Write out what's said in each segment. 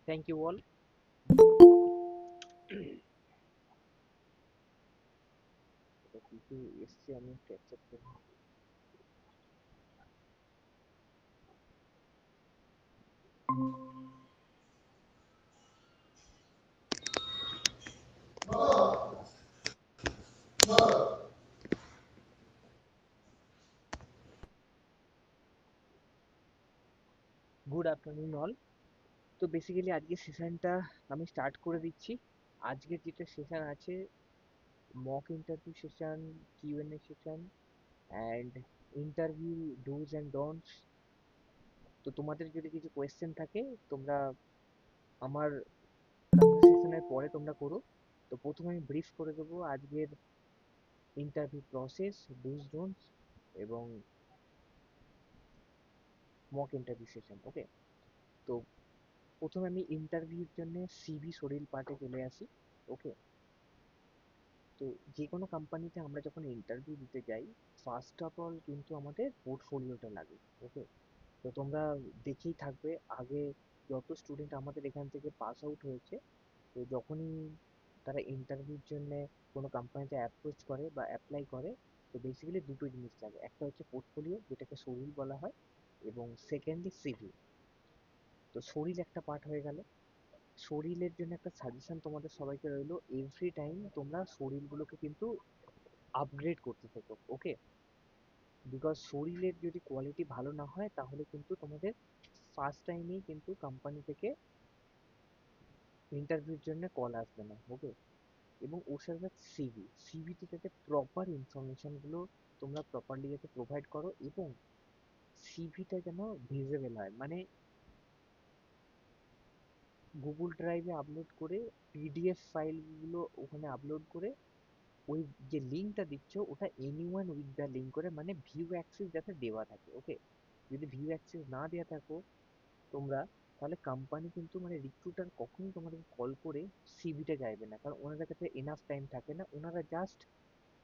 Thank you all. এটা কিছু এসছে আমি ক্যাপচার করি। Good afternoon all. তো বেসিক্যালি আজকে সেশনটা আমি স্টার্ট করে দিচ্ছি। আজকের যেটা সেশন আছে, mock interview session, Q and A session and interview do's and don'ts. তো তোমাদের যদি কিছু কোয়েশ্চেন থাকে তোমরা আমার কনভারসেশনের পরে তোমরা করো। তো প্রথমে আমি ব্রিফ করে দেবো আজকের ইন্টারভিউ প্রসেস, ডুজ ডোন্টস এবং মক ইন্টারভিউ সেশন। ওকে, তো প্রথমে আমি ইন্টারভিউর জন্য সিভি শরীর পার্টে চলে আসি। ওকে, তো যে কোনো কোম্পানিতে আমরা যখন ইন্টারভিউ দিতে যাই, ফার্স্ট অফ অল কিন্তু আমাদের পোর্টফোলিওটা লাগে। ওকে, তো তোমরা দেখেই থাকবে আগে যত স্টুডেন্ট আমাদের এখান থেকে পাস আউট হয়েছে, তো যখনই তারা ইন্টারভিউর জন্য কোনো কোম্পানিতে অ্যাপ্রোচ করে বা অ্যাপ্লাই করে, তো বেসিক্যালি দুটো জিনিস লাগে। একটা হচ্ছে পোর্টফোলিও, যেটাকে শরীর বলা হয়, এবং সেকেন্ডলি সিভি। তো শরীর একটা পার্ট হয়ে গেল। শরীরের জন্য একটা সাজেশন তোমাদের সবাইকে রইলো, এভরি টাইম তোমরা শরীরগুলোকে কিন্তু আপগ্রেড করতে থেকো। ওকে, বিকজ শরীরের যদি কোয়ালিটি ভালো না হয় তাহলে কিন্তু তোমাদের ফার্স্ট টাইমেই কিন্তু কোম্পানি থেকে ইন্টারভিউর জন্য কল আসবে না। ওকে, এবং ওর সাথে সিভি, সিভিতে যাতে প্রপার ইনফরমেশনগুলো তোমরা প্রপারলি যাতে প্রোভাইড করো, এবং সিভিটা যেন ভিজেবল হয়, মানে গুগল ড্রাইভে আপলোড করে, পিডিএফ ফাইলগুলো ওখানে আপলোড করে, ওই যে লিঙ্কটা দিচ্ছ ওটা এনিওয়ান উইথ দ্য লিঙ্ক করে, মানে ভিউ অ্যাক্সেস যাতে দেওয়া থাকে। ওকে, যদি ভিউ অ্যাক্সেস না দেওয়া থাকো তোমরা, তাহলে কোম্পানি কিন্তু মানে রিক্রুটার কখনোই তোমাদের কল করে সিভিটা চাইবে না, কারণ ওনাদের কাছে এনাফ টাইম থাকে না। ওনারা জাস্ট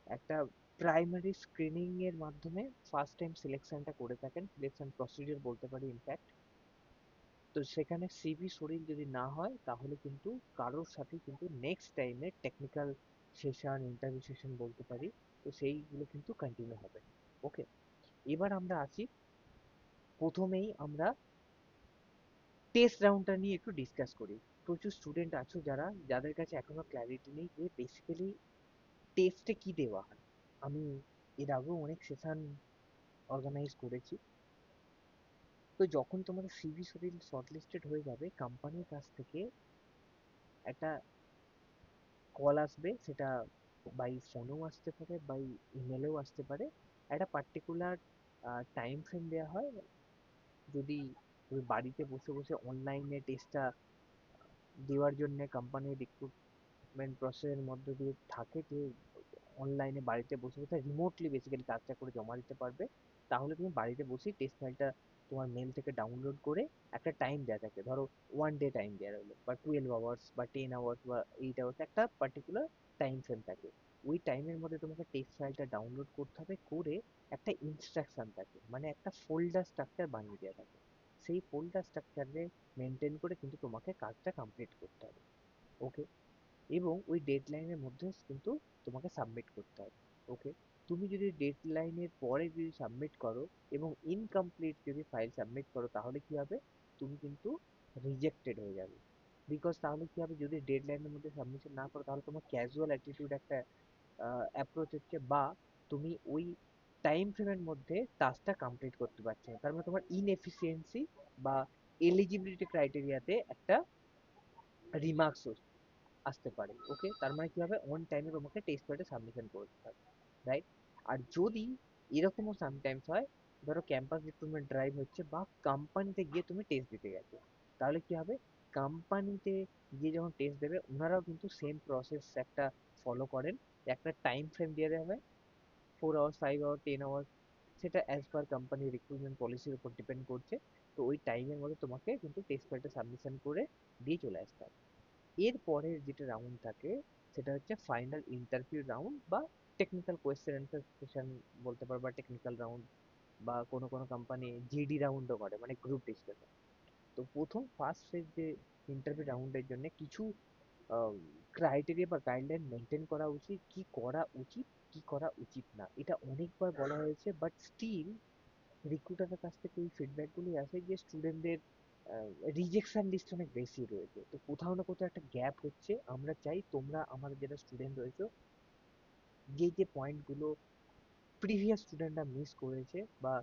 একটা প্রাইমারি স্ক্রিনিং এর মাধ্যমে ফার্স্ট টাইম সিলেকশনটা করে থাকেন, সিলেকশন প্রসিডিওর বলতে পারি ইনফ্যাক্ট। তো সেখানে সিভি শরীর যদি না হয় তাহলে কিন্তু কারোর সাথে কিন্তু নেক্সট টাইমে টেকনিক্যাল সেশন, ইন্টারভিউ সেশন বলতে পারি, তো সেইগুলো কিন্তু কন্টিনিউ হবে। ওকে, এবার আমরা আসি, প্রথমেই আমরা টেস্ট রাউন্ডটা নিয়ে একটু ডিসকাস করি। প্রচুর স্টুডেন্ট আছো যাদের কাছে এখনো ক্ল্যারিটি নেই যে বেসিক্যালি টেস্টে কি দেওয়া হয়। আমি এর আগেও অনেক সেশন অর্গানাইজ করেছি। তো যখন তোমাদের সিভি শরীর শর্টলিস্টেড হয়ে যাবে, কোম্পানির কাছ থেকে একটা কল আসবে, সেটা বাই ফোনেও আসতে পারে, বাই ইমেলেও আসতে পারে। একটা পার্টিকুলার টাইম ফ্রেম দেওয়া হয়। যদি তুমি বাড়িতে বসে বসে অনলাইনে টেস্টটা দেওয়ার জন্য কোম্পানির রিক্রুটমেন্ট প্রসেসের মধ্যে দিয়ে থাকে যে অনলাইনে বাড়িতে বসে বসে রিমোটলি বেসিক্যালি কাজটা করে জমা দিতে পারবে, তাহলে তুমি বাড়িতে বসেই টেস্ট ফাইলটা তোমার মেল থেকে ডাউনলোড করে, একটা টাইম দেওয়া থাকে, ধরো 1 ডে টাইম দেওয়া রইলো, বা 12 আওয়ার্স বা 10 আওয়ার্স বা 8 আওয়ার্স, একটা পার্টিকুলার টাইম ফ্রেম থাকে। ওই টাইমের মধ্যে তোমাকে টেক্সট ফাইলটা ডাউনলোড করতে হবে, করে একটা ইনস্ট্রাকশন থাকে, মানে একটা ফোল্ডার স্ট্রাকচার বানিয়ে দেওয়া থাকে। সেই ফোল্ডার স্ট্রাকচারে মেনটেন করে কিন্তু তোমাকে কাজটা কমপ্লিট করতে হবে। ওকে, এবং ওই ডেডলাইনের মধ্যে কিন্তু তোমাকে সাবমিট করতে হবে। ওকে, তুমি যদি ডেডলাইনের পরে যদি সাবমিট করো এবং ইনকমপ্লিট যদি ফাইল সাবমিট করো, তাহলে কি হবে, তুমি কিন্তু রিজেক্টেড হয়ে যাবে। বিকজ তাহলে কি হবে, যদি ডেডলাইনের মধ্যে সাবমিশন না করো তাহলে তোমার ক্যাজুয়াল অ্যাটিটিউড একটা অ্যাপ্রোচ হচ্ছে, বা তুমি ওই টাইম ফ্রেমের মধ্যে টাস্কটা কমপ্লিট করতে পারছো না, তার মানে তোমার ইনএফিসিয়েন্সি বা এলিজিবিলিটি ক্রাইটেরিয়াতে একটা রিমার্কস আসতে পারে। ওকে, তার মানে কি হবে, অন টাইমে তোমাকে টেস্ট পেপারটা সাবমিশন করতে হবে, রাইট? আর যদি এরকমও সামটাইমস হয়, ধরো ক্যাম্পাস রিক্রুটমেন্ট ড্রাইভ হচ্ছে বা কোম্পানিতে গিয়ে তুমি টেস্ট দিতে গেছো, তাহলে কি হবে, কোম্পানিতে গিয়ে যখন টেস্ট দেবে ওনারাও কিন্তু সেম প্রসেস একটা ফলো করেন। একটা টাইম ফ্রেম দিয়ে দেওয়া হয়, 4 আওয়ার্স, 5 আওয়ার, 10 আওয়ার্স, সেটা অ্যাজ পার কোম্পানি রিক্রুটমেন্ট পলিসির উপর ডিপেন্ড করছে। তো ওই টাইমের মধ্যে তোমাকে কিন্তু টেস্ট পেপারটা সাবমিশন করে দিয়ে চলে আসতে হবে। এর পরের যেটা রাউন্ড থাকে সেটা হচ্ছে ফাইনাল ইন্টারভিউ রাউন্ড, বা টেকনিক্যাল কোয়েশ্চেন অ্যান্সার সেশন বলতে পারো, বা টেকনিক্যাল রাউন্ড, বা কোনো কোনো কোম্পানি জিডি রাউন্ডও করে, মানে গ্রুপ ডিসকাশন। তো প্রথম ফার্স্ট ফেজ যে ইন্টারভিউ রাউন্ডের জন্য কিছু ক্রাইটেরিয়া বা গাইডলাইন মেনটেন করা উচিত, কি করা উচিত, কি করা উচিত না। এটা অনেকবার বলা হয়েছে, বাট স্টিল রিক্রুটারের কাছ থেকে এই ফিডব্যাকগুলি আসে যে স্টুডেন্টদের রিজেকশন লিস্ট অনেক বেশি রয়েছে। তো কোথাও না কোথাও একটা গ্যাপ হচ্ছে। আমরা চাই তোমরা আমাদের যারা স্টুডেন্ট রয়েছে, যে যে পয়েন্টগুলো প্রিভিয়াস স্টুডেন্টরা মিস করেছে বা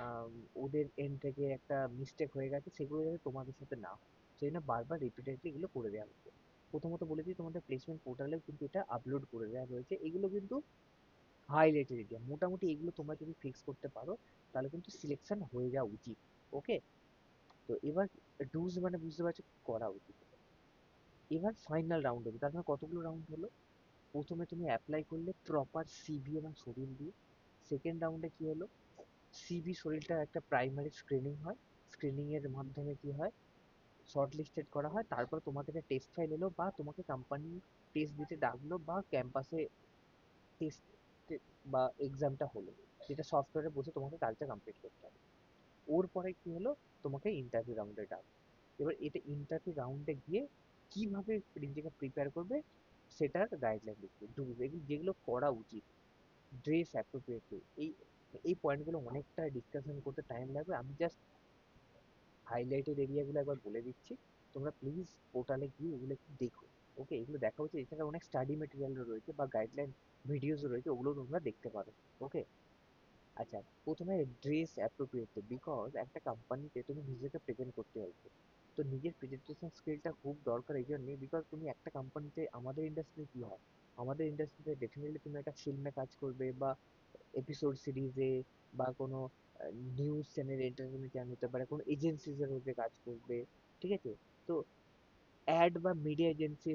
আম, ওদের এন্ড থেকে একটা মিস্টেক হয়ে গেছে, সেগুলো যাতে তোমাদের সাথে না হয়, সেই জন্য বারবার রিপিটেডলি এগুলো করে দেওয়া হচ্ছে। প্রথমত বলেছি তোমাদের প্লেসমেন্ট পোর্টালেও কিন্তু এটা আপলোড করে দেওয়া রয়েছে। এগুলো কিন্তু হাইলাইটেড এরিয়া, মোটামুটি এগুলো তোমরা যদি ফিক্স করতে পারো তাহলে কিন্তু সিলেকশন হয়ে যাওয়া উচিত। ওকে, তো এবার ডুজ মানে বুঝতে পারছো কি করা উচিত। এবার ফাইনাল রাউন্ড হবে, তার মানে কতগুলো রাউন্ড হলো? প্রথমে তুমি অ্যাপ্লাই করলে প্রপার সিভি এবং শরীর দিয়ে। সেকেন্ড রাউন্ডে কি হলো, সিভি শরীরটার একটা প্রাইমারি স্ক্রিনিং হয়। স্ক্রিনিং এর মাধ্যমে কি হয়, শর্ট লিস্টেড করা হয়। তারপর তোমাদের টেস্ট ফাইল এলো বা তোমাকে কোম্পানি টেস্ট দিতে ডাকলো বা ক্যাম্পাসে টেস্ট বা এক্সামটা হলো, যেটা সফটওয়্যারে বসে তোমাকে কাজটা কমপ্লিট করতে হবে। ওর পরে কি হলো, তোমাকে ইন্টারভিউ রাউন্ডে ডাক। এবার এটা ইন্টারভিউ রাউন্ডে গিয়ে কিভাবে নিজেকে প্রিপেয়ার করবে সেটার গাইডলাইন দিচ্ছে, যেগুলো করা উচিত। ড্রেস অ্যাপ্রোপ্রিয়েটলি, এই এই পয়েন্টগুলো অনেকটা ডিসকাশন করতে টাইম লাগবে। আমি জাস্ট হাইলাইটেড এরিয়াগুলো একবার বলে দিচ্ছি, তোমরা প্লিজ পোর্টালে গিয়ে এগুলো একটু দেখো। ওকে, এগুলো দেখা উচিত। এছাড়া অনেক স্টাডি মেটেরিয়ালও রয়েছে বা গাইডলাইন ভিডিওসও রয়েছে, ওগুলো তোমরা দেখতে পারো। ওকে, আচ্ছা, প্রথমে ড্রেস অ্যাপ্রোপ্রিয়েটলি, বিকজ একটা কোম্পানিতে তুমি নিজেকে প্রেজেন্ট করতে চাইছো, তো নিজের প্রেজেন্টেশন স্কিলটা খুব দরকার এই জন্যই, বিকজ তুমি একটা কোম্পানিতে, আমাদের ইন্ডাস্ট্রি কি হয়, আমাদের ইন্ডাস্ট্রিতে ডেফিনেটলি তুমি একটা ফিল্মে কাজ করবে বা এপিসোড সিরিজে বা কোনো নিউজ চ্যানেল, এন্টারটেনমেন্ট চ্যানেল হতে পারে, কোনো এজেন্সিজের মধ্যে কাজ করবে। ঠিক আছে, তো অ্যাড বা মিডিয়া এজেন্সি,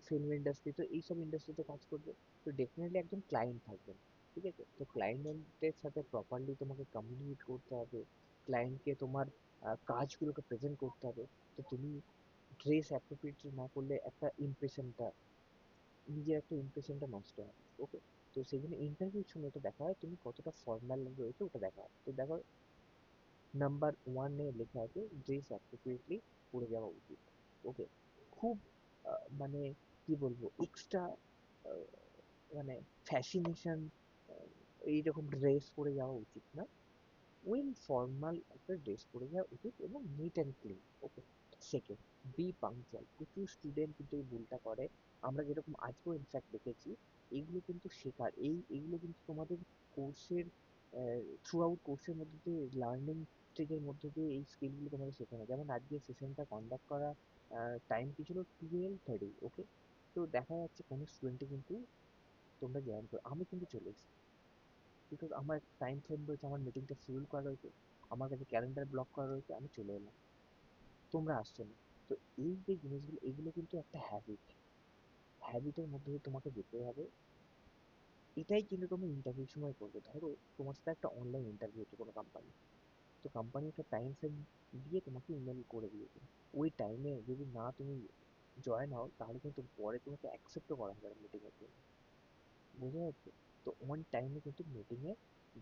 ফিল্ম ইন্ডাস্ট্রি, তো এইসব ইন্ডাস্ট্রিতে কাজ করবে। তো ডেফিনেটলি একজন ক্লায়েন্ট থাকবেন। ঠিক আছে, তো ক্লায়েন্টের সাথে প্রপারলি তোমাকে কমিউনিকেট করতে হবে, ক্লায়েন্টকে তোমার কাজগুলোকে প্রেজেন্ট করতে হবে। তো তুমি ড্রেস অ্যাপ্রোপ্রিয়েটলি না করলে একটা ইমপ্রেশনটা, নিজের একটা ইমপ্রেশনটা নষ্ট হয়। ওকে, তো সেই জন্য ইন্টারভিউর সময় এটা দেখা হয় তুমি কতটা ফর্মাল রয়েছে, ওটা দেখা হয়। তো দেখো, নাম্বার ওয়ানে লেখা আছে ড্রেস অ্যাপ্রোপ্রিয়েটলি পরে যাওয়া উচিত। ওকে, খুব মানে কি বলবো, এক্সট্রা মানে ফ্যাসিনেশন এইরকম ড্রেস পরে যাওয়া উচিত না। ওয়েল ফর্মাল একটা ড্রেস পরে যাওয়া উচিত এবং neat and clean. Okay, second, be punctual. প্রচুর স্টুডেন্ট কিন্তু এই ভুলটা করে। আমরা যেরকম আজকেও ইনফ্যাক্ট দেখেছি, এগুলো কিন্তু শেখার, এইগুলো কিন্তু তোমাদের কোর্সের থ্রু আউট কোর্সের মধ্যে দিয়ে, লার্নিং স্টেজের মধ্যে দিয়ে এই স্কিলগুলো তোমাদের শেখানো। যেমন আজকে সেশনটা কন্ডাক্ট করা টাইম কি ছিল, 12:30। ওকে, তো দেখা যাচ্ছে কোনো স্টুডেন্টে কিন্তু, তোমরা জয়েন করো, আমি কিন্তু চলে এসেছি, বিকজ আমার টাইম ফ্রেম রয়েছে, আমার মিটিংটা শিডিউল করা রয়েছে, আমার কাছে ক্যালেন্ডার ব্লক করা রয়েছে, আমি চলে এলাম, তোমরা আসছো না। তো এই যে জিনিসগুলো, এগুলো কিন্তু একটা হ্যাবিটের মধ্যে দিয়ে তোমাকে যেতে হবে। এটাই কিন্তু তুমি ইন্টারভিউ সময় করবে। ধরো তোমার সাথে একটা অনলাইন ইন্টারভিউ হচ্ছে কোনো কোম্পানি, তো কোম্পানি একটা টাইম ফ্রেম দিয়ে তোমাকে ইমেল করে দিয়েছে, ওই টাইমে যদি না তুমি জয়েন হও তাহলে কিন্তু পরে তোমাকে অ্যাকসেপ্টও করা হবে না মিটিংয়ের জন্য। বোঝা যাচ্ছে? তো অন টাইমে কিন্তু মিটিংয়ে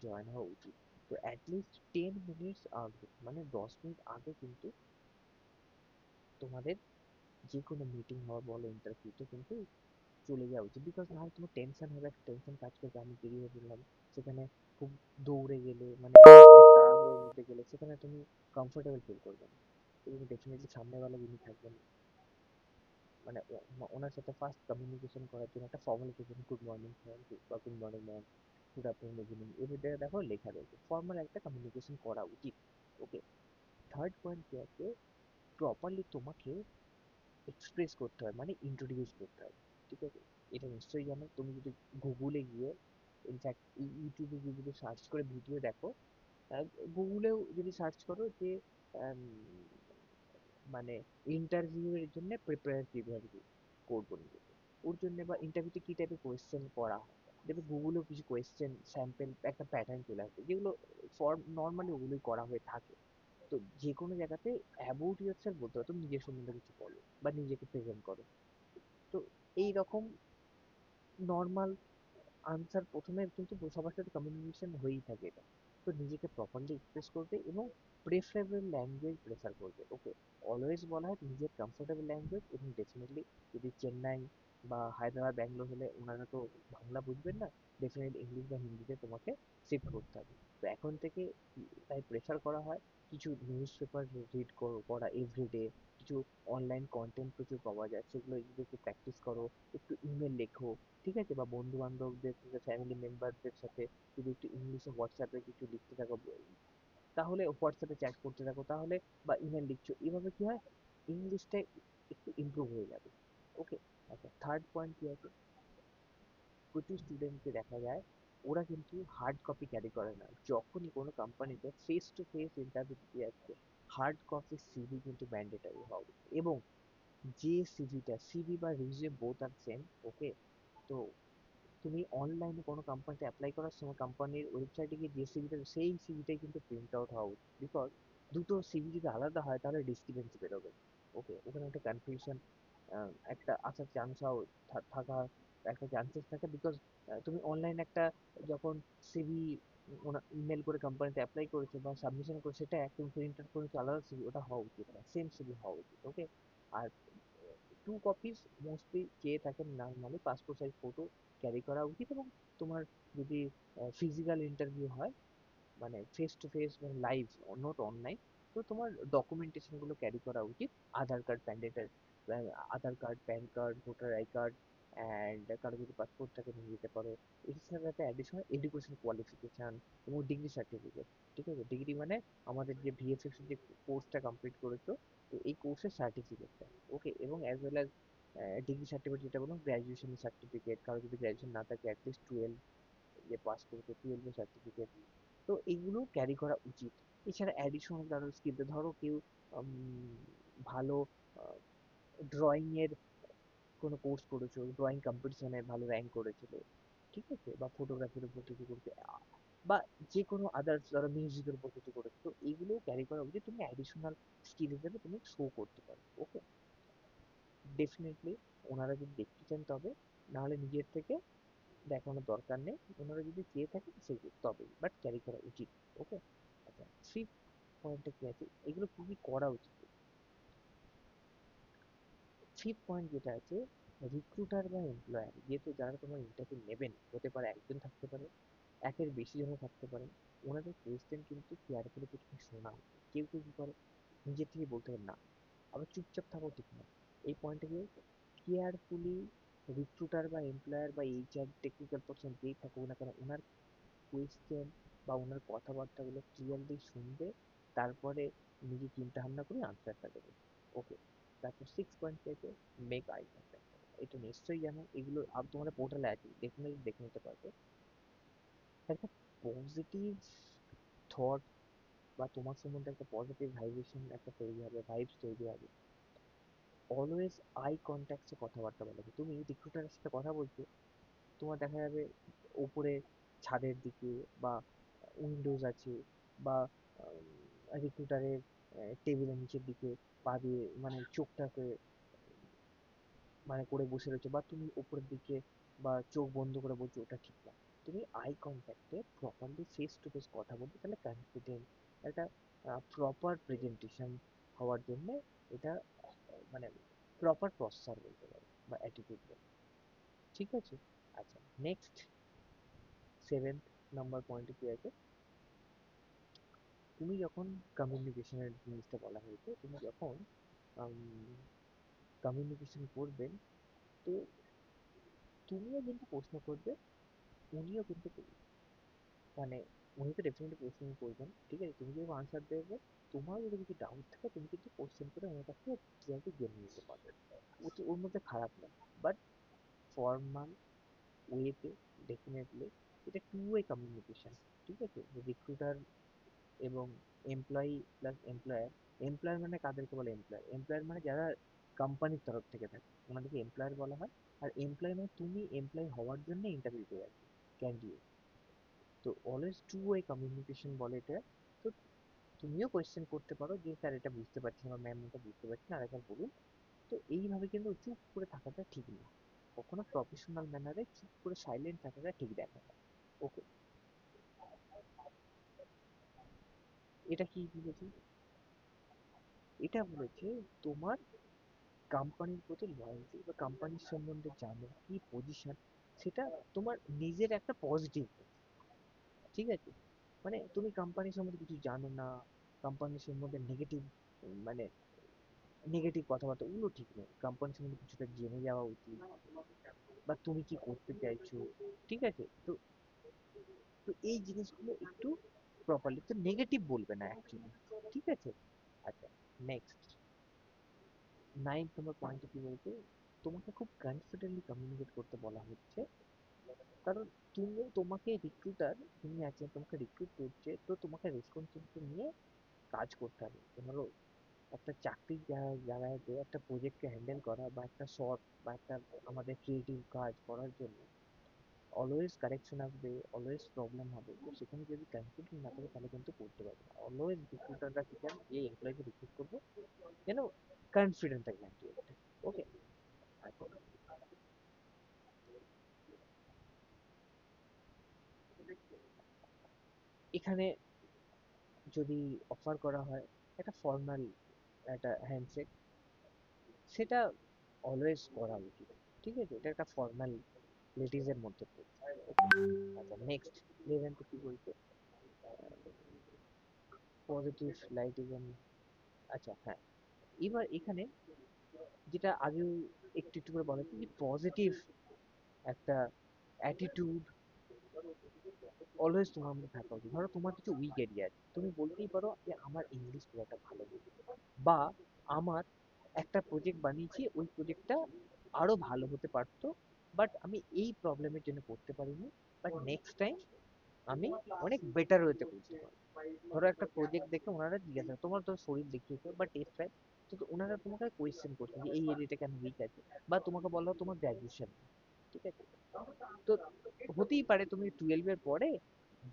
জয়েন হওয়া উচিত। তো অ্যাটলিস্ট 10 মিনিটস আগে, মানে 10 মিনিট আগে কিন্তু তোমাদের যে কোনো মিটিং হওয়া বলো, ইন্টারভিউতে কিন্তু চলে যাওয়া উচিত। বিকজ নাহলে তোমার টেনশন হবে, একটা টেনশন কাজ করবে, আমি দেরি হয়ে ফেললাম। সেখানে খুব দৌড়ে গেলে, মানে অনেক তাড়াহুড়োর মধ্যে গেলে সেখানে তুমি কমফোর্টেবল ফিল করবে না। এবং ডেফিনেটলি সামনেওয়ালা যিনি থাকবেন, মানে ওনার সাথে ফার্স্ট কমিউনিকেশন করার জন্য একটা ফর্মালিকেশন, গুড মর্নিং স্যার বা good morning ma'am, good afternoon, evening, everyday দেখো লেখা রয়েছে, ফর্মাল একটা কমিউনিকেশন করা উচিত। ওকে, থার্ড পয়েন্ট কি আছে, প্রপারলি তোমাকে এক্সপ্রেস করতে হয়, মানে ইন্ট্রোডিউস করতে হয়। ঠিক আছে, এটা নিশ্চয়ই জানো। তুমি যদি গুগলে গিয়ে, ইনফ্যাক্ট ইউটিউবে গিয়ে যদি সার্চ করে ভিডিও দেখো, গুগলেও যদি সার্চ করো যে আম, মানে ইন্টারভিউ এর জন্য প্রিপেয়ার কিভাবে করবো নিজেকে, ওর জন্য বা ইন্টারভিউতে কি টাইপের কোয়েশ্চেন করা হয়, দেখবে গুগলেও কিছু কোয়েশ্চেন স্যাম্পল একটা প্যাটার্ন চলে আসবে, যেগুলো ফর নর্মালি ওগুলোই করা হয়ে থাকে। তো যে কোনো জায়গাতে অ্যাবাউট ইয়োরসেলফ বলতে হবে, তুমি নিজের সম্বন্ধে কিছু বলো বা নিজেকে প্রেজেন্ট করো। তো এই রকম নর্মাল আনসার প্রথমে কিন্তু সবার সাথে কমিউনিকেশন হয়েই থাকে এটা। তো নিজেকে প্রপারলি এক্সপ্রেস করবে এবং প্রেফারেবল ল্যাঙ্গুয়েজ প্রেফার করবে, ওকে। অলওয়েজ বলা হয় নিজের কমফোর্টেবল ল্যাঙ্গুয়েজ, এবং ডেফিনেটলি যদি চেন্নাই বা হায়দ্রাবাদ ব্যাঙ্গালোর হলে ওনারা তো বাংলা বুঝবেন না, ডেফিনেটলি ইংলিশ বা হিন্দিতে তোমাকে শিফট করতে হবে। তো এখন থেকে তাই প্রেফার করা হয় কিছু নিউজ পেপার রিড করা এভরিডে, কিছু অনলাইন কন্টেন্ট প্রচুর পাওয়া যায়, সেগুলো যদি একটু প্র্যাকটিস করো, একটু ইমেল লেখো, ঠিক আছে, বা বন্ধু বান্ধবদের সাথে, ফ্যামিলি মেম্বারদের সাথে যদি একটু ইংলিশে হোয়াটসঅ্যাপে কিছু লিখতে থাকো, তাহলে হোয়াটসঅ্যাপে চ্যাট করতে থাকো তাহলে, বা ইমেল লিখছো, এভাবে কি হয়, ইংলিশটা একটু ইমপ্রুভ হয়ে যাবে, ওকে। আচ্ছা, থার্ড পয়েন্ট কি আছে, প্রচুর স্টুডেন্টকে দেখা যায় ওরা কিন্তু হার্ড কপি ক্যারি করে না, যখনই কোনো কোম্পানিতে ফেস টু ফেস ইন্টারভিউ দিতে যাচ্ছে, হার্ড কপি সিভি কিন্তু ম্যান্ডেটরি হবে। এবং যে সিভিটা, সিভি বা রিজিউম বোথ আর সেম, ওকে। তো তুমি অনলাইনে কোনো কোম্পানিতে অ্যাপ্লাই করার সময় কোম্পানির ওয়েবসাইটে গিয়ে যে সিভিটা, সেই সিভিটাই কিন্তু প্রিন্ট আউট হওয়া উচিত, বিকজ দুটো সিভি যদি আলাদা হয় তাহলে ডিসক্রিপেন্সি বেরোবে, ওকে। ওখানে একটা কনফিউশন একটা আসার চান্সও থাকা একটা চান্সেস থাকে, বিকজ তুমি অনলাইন একটা যখন সিভি ইমেল করে কোম্পানিতে অ্যাপ্লাই করেছো বা সাবমিশন করেছো, সেটা একদম প্রিন্ট আউট করেছো আলাদা সিভি, ওটা হওয়া উচিত না, সেম সিভি হওয়া উচিত, ওকে। আর টু কপিস মোস্টলি চেয়ে থাকেন, normally passport size photo carry করা উচিত। এবং তোমার যদি ফিজিক্যাল ইন্টারভিউ হয়, মানে ফেস টু ফেস, মানে লাইভ, নট অনলাইন, তো তোমার ডকুমেন্টেশন গুলো ক্যারি করা উচিত। Aadhaar card, Aadhaar card, PAN card, voter I card, and কারো যদি পাসপোর্ট থাকে নিয়ে যেতে পারো। এর সাথে অ্যাডিশনাল এডুকেশন কোয়ালিফিকেশন এবং ডিগ্রি সার্টিফিকেট, ঠিক আছে। ডিগ্রি মানে আমাদের যে ভিএফএক্স যে কোর্সটা কমপ্লিট করেছো, তো এই কোর্সের সার্টিফিকেটটা, ওকে। এবং as well as degree certificate, যেটা বললাম গ্র্যাজুয়েশন সার্টিফিকেট, কারো যদি গ্র্যাজুয়েশন না থাকে অ্যাটলিস্ট 12 যে পাস করেছে, 12 এর সার্টিফিকেট, তো এগুলো ক্যারি করা উচিত। এছাড়া অ্যাডিশনাল কারো স্কিল, ধরো কেউ ভালো ড্রয়িং এর কোনো কোর্স করেছো, ড্রয়িং কম্পিটিশনে ভালো র্যাঙ্ক করেছিল, ঠিক আছে, বা ফটোগ্রাফির উপর কিছু করতে, বা যে কোনো আদার্স, ধরো মিউজিকের উপর কিছু করেছো, তো এগুলো ক্যারি করা উচিত, তুমি অ্যাডিশনাল স্কিল হিসেবে তুমি শো করতে পারো, ওকে। ডেফিনেটলি ওনারা যদি দেখতে চান তবে, নাহলে নিজের থেকে দেখানোর দরকার নেই, ওনারা যদি চেয়ে থাকেন সেগুলো তবেই, বাট ক্যারি করা উচিত, ওকে। আচ্ছা, ফিফথ পয়েন্টে কি আছে, এগুলো কি কি করা উচিত। ফিফথ পয়েন্ট যেটা আছে, রিক্রুটার বা এমপ্লয়ার, যেহেতু যারা তোমার ইন্টারভিউ নেবেন, হতে পারে একজন থাকতে পারে, একের বেশি জনও থাকতে পারে, ওনাদের কোয়েশ্চেন কিন্তু কেয়ারফুলি প্রথমে শোনা উচিত। কেউ কেউ কি করে, নিজের থেকে বলতে পারে না, আবার চুপচাপ থাকাও ঠিক না। এই পয়েন্টটা কি, কেয়ারফুলি রিক্রুটার বা এমপ্লয়ার বা এইচআর টেকনিক্যাল পার্সন যেই থাকুক না কেন, ওনার কোয়েশ্চেন বা ওনার কথাবার্তাগুলো ক্লিয়ারলি শুনবে, তারপরে নিজে চিন্তা ভাবনা করে আনসারটা দেবে, ওকে। তারপর সিক্স পয়েন্ট পেয়েছে, মেক আই কন্ট্যাক্ট। এটা নিশ্চয়ই জানো, এগুলো তোমাদের পোর্টালে আছে, ডেফিনেটলি দেখে নিতে পারবে। একটা পজিটিভ থট বা তোমার সম্বন্ধে একটা পজিটিভ ভাইব্রেশন একটা তৈরি হবে, ভাইবস তৈরি হবে। অলওয়েজ আই কন্ট্যাক্টে কথাবার্তা বলো। তুমি রিক্রুটারের সাথে কথা বলছো, তোমার দেখা যাবে উপরে ছাদের দিকে বা উইন্ডোজ আছে, বা রিক্রুটারের টেবিলের নিচের দিকে পা দিয়ে, মানে চোখটাকে মানে করে বসে রয়েছে, বা তুমি উপরের দিকে বা চোখ বন্ধ করে বলছো, ওটা ঠিক না। তুমি আই কন্ট্যাক্টে প্রপারলি ফেস টু ফেস কথা বলতে, তাহলে কনফিডেন্ট একটা প্রপার প্রেজেন্টেশন হওয়ার জন্য এটা মানে প্রপার প্রস্তার বলতে পারো, বা অ্যাটিটিউড বলতে পারো, ঠিক আছে। আচ্ছা, নেক্সট সেভেন্থ নাম্বার পয়েন্টে কি আছে, তুমি যখন কমিউনিকেশনের জিনিসটা বলা হয়েছে, তুমি যখন কমিউনিকেশন করবেন, তো তুমিও কিন্তু প্রশ্ন করবে, উনিও কিন্তু করবে, মানে উনি তো ডেফিনেটলি কোশ্চেন করবেন, ঠিক আছে, তুমি যেরকম আনসার দেবে, তোমার যদি কিছু ডাউট থাকে তুমি কিন্তু কোশ্চেন করে ওনার কাছ থেকে ক্লিয়ারলি জেনে নিতে পারবে, ওর মধ্যে খারাপ না। বাট ফর্মাল ওয়েতে ডেফিনেটলি এটা টু ওয়ে কমিউনিকেশন, ঠিক আছে। রিক্রুটার এবং এমপ্লয়ি প্লাস এমপ্লয়ার, এমপ্লয়ার মানে কাদেরকে বলে, এমপ্লয়ার, এমপ্লয়ার মানে যারা কোম্পানির তরফ থেকে থাকে, ওনাদেরকে এমপ্লয়ার বলা হয়। আর এমপ্লয় মানে তুমি এমপ্লয় হওয়ার জন্য ইন্টারভিউতে যাচ্ছ, ক্যান্ডিডেট। তো অলওয়েজ টু ওয়ে কমিউনিকেশন বলে এটা। তো তুমিও কোয়েশ্চেন করতে পারো যে স্যার এটা বুঝতে পারছি না, বা ম্যাম এটা বুঝতে পারছি না, আরেকবার বলুন। তো এইভাবে কিন্তু চুপ করে থাকাটা ঠিক না, কখনো প্রফেশনাল ম্যানারে চুপ করে সাইলেন্ট থাকাটা ঠিক দেখা না, ওকে। এটা কি বলেছে? এটা বলেছে তোমার কোম্পানির প্রতি লয়ালটি বা কোম্পানির সম্বন্ধে জানো কি পজিশন, সেটা তোমার নিজের একটা পজিটিভ। ঠিক আছে, মানে তুমি কোম্পানির সম্বন্ধে কিছু জানো না, কোম্পানির সম্বন্ধে নেগেটিভ, মানে নেগেটিভ কথাবার্তা ওগুলো ঠিক নেই। কোম্পানির সম্বন্ধে কিছুটা জেনে যাওয়া উচিত, বা তুমি কি করতে চাইছো। ঠিক আছে, তো তো এই জিনিসগুলো একটু প্রপারলি তো নেগেটিভ বলবে না অ্যাকচুয়ালি। ঠিক আছে, আচ্ছা, নেক্সট 9 নম্বর পয়েন্টে কি বলছে, তোমাকে খুব কনফিডেন্টলি কমিউনিকেট করতে বলা হচ্ছে। কারণ তোমাকে রিক্রুটার, যিনি আছেন তোমাকে রিক্রুট করছে, তো তোমাকে রেসপন্সিবিলিটি নিয়ে কাজ করতে হবে। ধরো একটা চাকরির জায়গায় একটা প্রজেক্টকে হ্যান্ডেল করা, বা একটা শর্ট, বা একটা আমাদের ক্রিয়েটিভ কাজ করার জন্য অলওয়েজ কারেকশন আসবে, অলওয়েজ প্রবলেম হবে। তো সেখানে যদি কনফিডেন্ট না থাকে তাহলে কিন্তু করতে পারবে না। অলওয়েজ রিক্রুটাররা কি চান, যে এমপ্লয়িকে রিক্রুট করবো যেন কনফিডেন্ট থাকে ক্যান্ডিডেট। ওকে, আচ্ছা, এখানে যদি অফার করা হয় একটা ফর্মাল একটা হ্যান্ডশেক, সেটা অলওয়েজ করা উচিত। ঠিক আছে, এটা একটা ফর্মাল লেডিজের মধ্যে পড়ছে। আচ্ছা, নেক্সট 11 কি বলছে, পজিটিভ লাইটিজম। আচ্ছা হ্যাঁ, এবার এখানে যেটা আগেও একটু একটু করে বলা হচ্ছে, যে পজিটিভ একটা অ্যাটিটিউড অলওয়েজ তোমার মধ্যে থাকা উচিত। ধরো তোমার কিছু উইক এরিয়া আছে, তুমি বলতেই পারো যে আমার ইংলিশ খুব একটা ভালো নেই, বা আমার একটা প্রজেক্ট বানিয়েছি, ওই প্রজেক্টটা আরো ভালো হতে পারতো, বাট আমি এই প্রবলেমের জন্য করতে পারিনি, বাট নেক্সট টাইম আমি অনেক বেটার ওয়েতে করতে পারবো। ধরো একটা প্রজেক্ট দেখে ওনারা জিজ্ঞাসা, তোমার তো শরীর দেখিয়েছো বা টেস্ট রাইট, তো ওনারা তোমাকে কোয়েশ্চেন করছে যে এই এরিয়াটা কেন উইক আছে, বা তোমাকে বলো তোমার গ্র্যাজুয়েশন। ঠিক আছে, তো হতেই পারে তুমি 12 এর পরে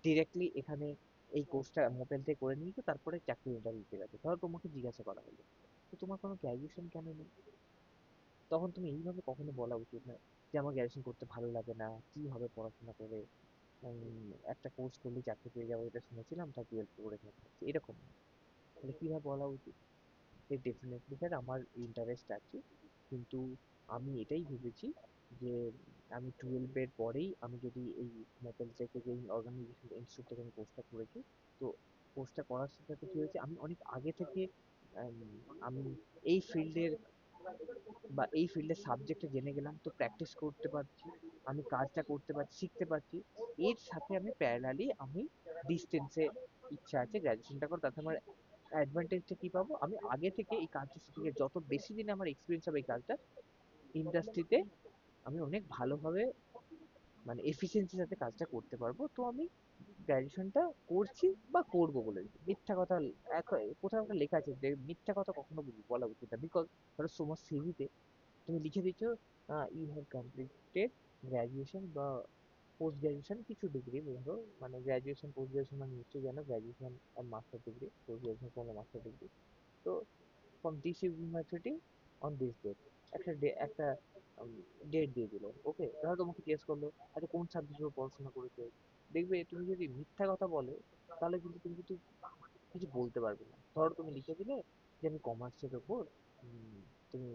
ডিরেক্টলি এখানে এই কোর্সটা মোবাইল থেকে করে নিয়েছো, তারপরে চাকরি ইন্টারভিউ দিতে গেছো। ধরো তোমাকে জিজ্ঞাসা করা হলো, তো তোমার কোনো গ্র্যাজুয়েশন কেন নেই, তখন তুমি এইভাবে কখনো বলা উচিত না যে আমার গ্র্যাজুয়েশন করতে ভালো লাগে না, কি হবে পড়াশোনা করে, একটা কোর্স করলে চাকরি পেয়ে যাবো এটা শুনেছিলাম, তাই 12 করে থাকতে, এরকম না। তাহলে কিভাবে বলা উচিত, যে ডেফিনেটলি স্যার আমার ইন্টারেস্ট আছে, কিন্তু আমি এটাই ভেবেছি যে আমি 12 এর পরেই আমি যদি এই মেটাল থেকে যে অর্গানাইজেশন ইনস্টিটিউট থেকে আমি কোর্সটা করেছি, তো কোর্সটা করার সাথে সাথে কি হয়েছে, আমি অনেক আগে থেকে আমি এই ফিল্ডের বা এই ফিল্ডের সাবজেক্টে জেনে গেলাম, তো প্র্যাকটিস করতে পারছি, আমি কাজটা করতে পারছি, শিখতে পারছি। এর সাথে আমি প্যারালালি আমি ডিস্টেন্সে ইচ্ছা আছে গ্র্যাজুয়েশনটা করো, তাতে আমার অ্যাডভান্টেজটা কি পাবো, আমি আগে থেকে এই কাজটা শিখে গেছি, যত বেশি দিনে আমার এক্সপিরিয়েন্স হবে এই কাজটা ইন্ডাস্ট্রিতে, আমি অনেক ভালোভাবে মানে এফিসিয়েন্সির সাথে কাজটা করতে পারবো। তো আমি গ্র্যাজুয়েশনটা করছি বা করবো বলে দিচ্ছি। মিথ্যা কথা কোথাও একটা লেখা আছে যে মিথ্যা কথা কখনো বলা উচিত না, বিকজ ধরো তোমার সিভিতে তুমি লিখে দিচ্ছ ইউ হ্যাভ কমপ্লিটেড গ্র্যাজুয়েশন বা পোস্ট গ্র্যাজুয়েশন কিছু ডিগ্রি, ধরো মানে গ্র্যাজুয়েশন পোস্ট গ্র্যাজুয়েশন মানে নিশ্চয়ই জানো, গ্র্যাজুয়েশন আর মাস্টার ডিগ্রি, পোস্ট গ্র্যাজুয়েশন কোনো মাস্টার ডিগ্রি। তো from this university on this date, একটা ডেট দিয়ে দিল। ওকে, ধরো তোমাকে জিজ্ঞেস করলো আচ্ছা কোন সাবজেক্টের উপর পড়াশোনা করেছো, দেখবে তুমি যদি মিথ্যা কথা বলো তাহলে কিন্তু তুমি কিন্তু কিছু বলতে পারবে না। ধরো তুমি লিখে দিলে যে আমি কমার্সের ওপর তুমি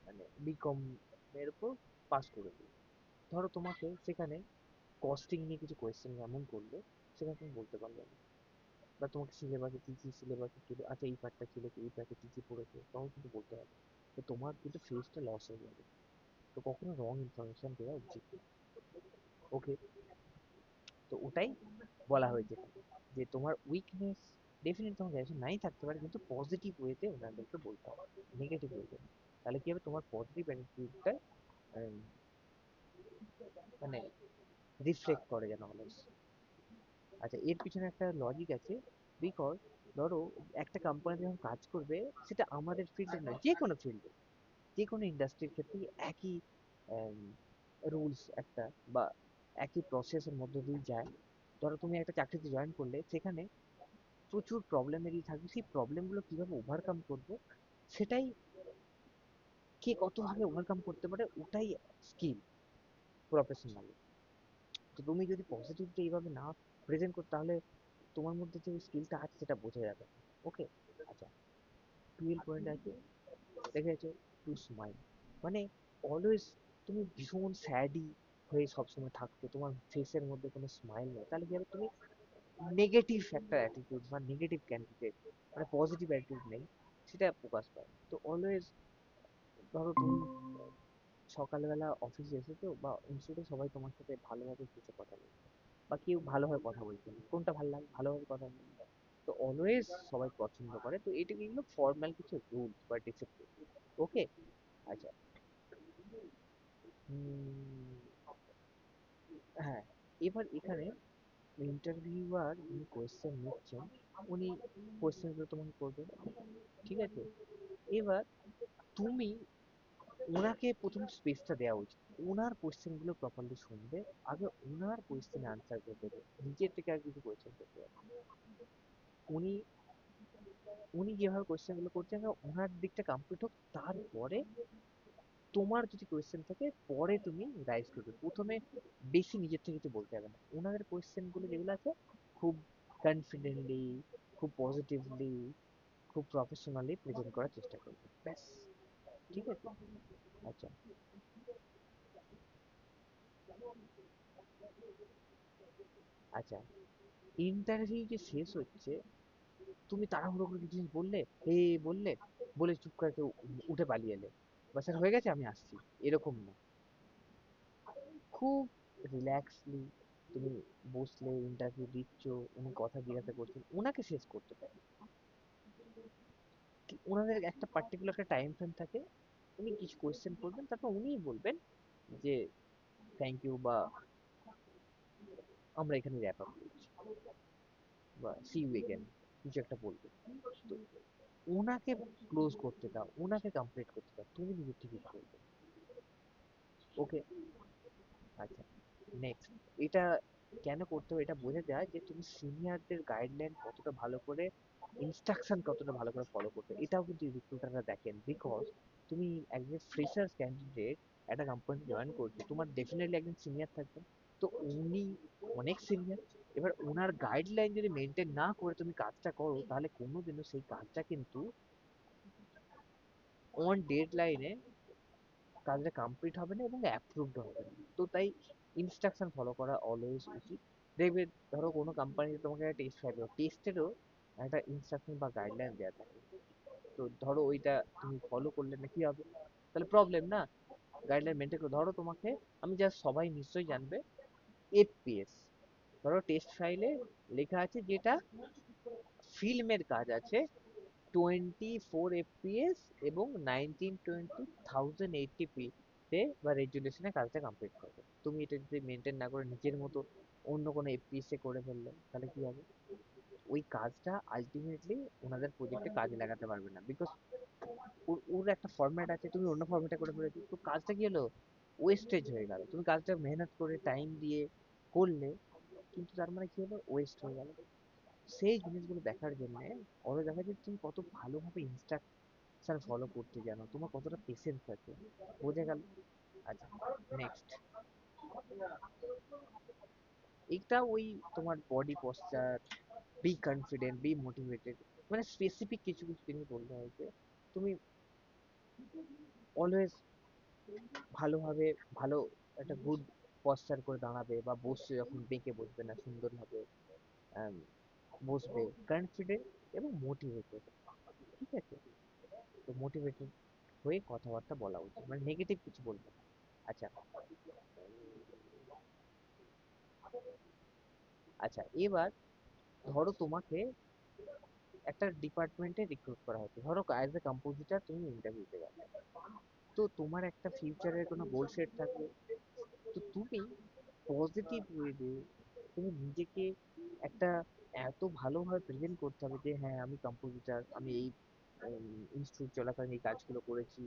মানে বিকম এর উপর পাস করেছো, ধরো তোমাকে সেখানে কস্টিং নিয়ে কিছু কোয়েশ্চেন এমন করলো, সেখানে তুমি বলতে পারবে না। বা তোমাকে সিলেবাসে কি কি সিলেবাসে ছিল, আচ্ছা এই পার্টটা ছিল কি, এই পার্টে কি কি পড়েছে, তখন কিন্তু বলতে হবে। তো তোমার কিন্তু ফেসটা লস হয়ে যাবে। তো কখনো রং ইনফরমেশন দেওয়া উচিত না। ওকে, তো ওটাই বলা হয়েছে এখানে, যে তোমার উইকনেস ডেফিনেটলি তোমার গ্র্যাজুয়েশন নাই থাকতে পারে, কিন্তু পজিটিভ ওয়েতে ওনাদেরকে বলতে হবে, নেগেটিভ ওয়েতে না। তাহলে কি হবে, তোমার পজিটিভ অ্যাটিটিউডটা মানে রিফ্লেক্ট করে যেন অলওয়েজ। আচ্ছা, এর পিছনে একটা লজিক আছে, বিকজ ধরো একটা কোম্পানি যখন কাজ করবে, সেটা আমাদের ফিল্ডে না, যে কোনো ফিল্ডে, যে কোনো ইন্ডাস্ট্রির ক্ষেত্রে একই রুলস একটা বা একই প্রসেসের মধ্য দিয়ে যায়। ধরো তুমি একটা চাকরিতে জয়েন করলে, সেখানে প্রচুর প্রবলেমেরই থাকবে, সেই প্রবলেমগুলো কিভাবে ওভারকাম করবো, সেটাই কে কতভাবে ওভারকাম করতে পারে, ওটাই স্কিল প্রফেশনাল। তো তুমি যদি পজিটিভটা এইভাবে না প্রেজেন্ট করো, তাহলে তোমার মধ্যে যে স্কিলটা আছে সেটা বোঝা যাবে না। ওকে, আচ্ছা, 12 পয়েন্ট আছে, দেখে গেছো, টু স্মাইল, মানে অলওয়েজ তুমি ভীষণ স্যাডই হয়ে সবসময় থাকছো, তোমার ফেসের মধ্যে কোনো স্মাইল নেই, তাহলে কি হবে, তুমি নেগেটিভ একটা অ্যাটিটিউড বা নেগেটিভ ক্যান্ডিডেট, মানে পজিটিভ অ্যাটিটিউড নেই, সেটা প্রকাশ পায়। তো অলওয়েজ, ধরো তুমি সকালবেলা অফিসে এসেছো বা ইনস্টিটিউটে, সবাই তোমার সাথে ভালোভাবে হেসে কথা বলছে বা কেউ ভালোভাবে কথা বলছে না, কোনটা ভালো লাগে, ভালোভাবে কথা বলছে, তো অলওয়েজ সবাই পছন্দ করে। তো এটা কিন্তু ফর্মাল কিছু রুলস বা ডিসিপ্লিন। ওকে, আচ্ছা, হ্যাঁ, এবার এখানে ইন্টারভিউয়ার যিনি কোয়েশ্চেন নিচ্ছেন, উনি কোয়েশ্চেনগুলো তোমাকে করবেন, ঠিক আছে? এবার তুমি ওনাকে প্রথম স্পেসটা দেওয়া উচিত, ওনার কোয়েশ্চেনগুলো প্রপারলি শুনবে, আগে ওনার কোয়েশ্চেনে আনসার করে দেবে, নিজের থেকে আর কিছু কোয়েশ্চেন করতে হবে না। উনি উনি যেভাবে কোয়েশ্চেনগুলো করছেন, আগে ওনার দিকটা কমপ্লিট হোক, তারপরে তোমার যদি কোয়েশ্চেন থাকে পরে তুমি রাইজ করবে, প্রথমে বেশি নিজের থেকে কিছু বলতে হবে না। ওনাদের কোয়েশ্চেনগুলো যেগুলো আছে, খুব কনফিডেন্টলি, খুব পজিটিভলি, খুব প্রফেশনালি প্রেজেন্ট করার চেষ্টা করবে, ব্যাস, ঠিক আছে? আচ্ছা, আচ্ছা, ইন্টারভিউ যে শেষ হচ্ছে, তুমি তাড়াহুড়ো করে কিছু বললে, হে বললে, বলে চুপ করে কেউ উঠে পালিয়ে এলে, বা স্যার হয়ে গেছে আমি আসছি, এরকম না। খুব রিল্যাক্সলি তুমি বসলে, ইন্টারভিউ দিচ্ছ, উনি কথা জিজ্ঞাসা করছেন, ওনাকে শেষ করতে পারে। ওনাদের একটা পার্টিকুলার একটা টাইম ফ্রেম থাকে, উনি কিছু কোয়েশ্চেন করবেন, তারপর উনিই বলবেন যে থ্যাংক ইউ, বা আমরা এখানে র্যাপ আপ করছি, বা সি ইউ এগেন, কিছু একটা বলবে। তো ওনাকে ক্লোজ করতে দাও, ওনাকে কমপ্লিট করতে দাও, তুমি নিজের থেকে কিছু বলবে। ওকে, আচ্ছা, নেক্সট, এটা কেন করতে হবে, এটা বোঝা যায় যে তুমি সিনিয়রদের গাইডলাইন কতটা ভালো করে, ইনস্ট্রাকশন কতটা ভালো করে ফলো করতে, এটাও কিন্তু রিক্রুটাররা দেখেন। বিকজ তুমি একজন ফ্রেশার ক্যান্ডিডেট একটা কোম্পানি জয়েন করছো, তোমার ডেফিনেটলি একজন সিনিয়র থাকবেন, তো উনি অনেক সিনিয়র। এবার ওনার গাইডলাইন যদি মেনটেন না করে তুমি কাজটা করো, তাহলে কোনোদিনও সেই কাজটা কিন্তু অন ডেড লাইনে কাজটা কমপ্লিট হবে না এবং অ্যাপ্রুভড হবে না। তো তাই ইনস্ট্রাকশন ফলো করা অলওয়েজ উচিত। দেখবে, ধরো কোনো কোম্পানিতে তোমাকে একটা টেস্ট ফাইল, টেস্টেরও একটা ইনস্ট্রাকশন বা গাইডলাইন দেওয়া থাকে, তো ধরো ওইটা তুমি ফলো করলে না, কি হবে, তাহলে প্রবলেম না। গাইডলাইন মেনটেন করে, ধরো তোমাকে, আমি জাস্ট, সবাই নিশ্চয়ই জানবে, এফপিএস, ধরো টেস্ট ফাইলে লেখা আছে যেটা ফিল্মের কাজ আছে, 24 এফপিএস এবং 1920 1080p তে বা রেজুলেশনে কাজটা কমপ্লিট করবে। তুমি এটা যদি মেনটেন না করে নিজের মতো অন্য কোনো এফপিএস এ করে ফেললে, তাহলে কি হবে, ওই কাজটা আলটিমেটলি ওনাদের প্রজেক্টে কাজে লাগাতে পারবে না, বিকজ ওর ওর একটা ফরম্যাট আছে, তুমি অন্য ফরম্যাটে করে ফেলেছো, তো কাজটা কি হলো, ওয়েস্টেজ হয়ে গেল। তুমি কাজটা মেহনত করে টাইম দিয়ে করলে, কিন্তু তার মানে কি হলো, ওয়েস্ট হয়ে গেল। সেই জিনিসগুলো দেখার জন্য ওরা দেখা যায় তুমি কত ভালোভাবে ইনস্ট্রাকশন ফলো করতে জানো, তোমার কতটা পেশেন্স আছে, বোঝা গেল? আচ্ছা, নেক্সট, এটা ওই তোমার body posture, be confident, B motivated, মানে স্পেসিফিক কিছু কিছু জিনিস বলতে হয়েছে। তুমি অলওয়েজ ভালোভাবে, ভালো একটা গুড পশ্চার করে দাঁড়াবে, বা বসে যখন বেঁকে বসবে না, সুন্দরভাবে আম, বসবে, কনফিডেন্ট এবং মোটিভেটেড, ঠিক আছে? তো মোটিভেটেড হয়ে কথাবার্তা বলা উচিত, মানে নেগেটিভ কিছু বলবে না। আচ্ছা, আচ্ছা, এবার ধরো তোমাকে একটা ডিপার্টমেন্টে রিক্রুট করা হচ্ছে, ধরো অ্যাজ এ কম্পোজিটর তুমি ইন্টারভিউতে গেলে, তো তোমার একটা ফিউচারের কোনো গোল সেট থাকবে, তো তুমি পজিটিভ ওয়েতে তুমি নিজেকে একটা এত ভালোভাবে প্রেজেন্ট করতে হবে যে হ্যাঁ, আমি কম্পোজিটর, আমি এই ইনস্টিটিউট চলাকালীন এই কাজগুলো করেছি,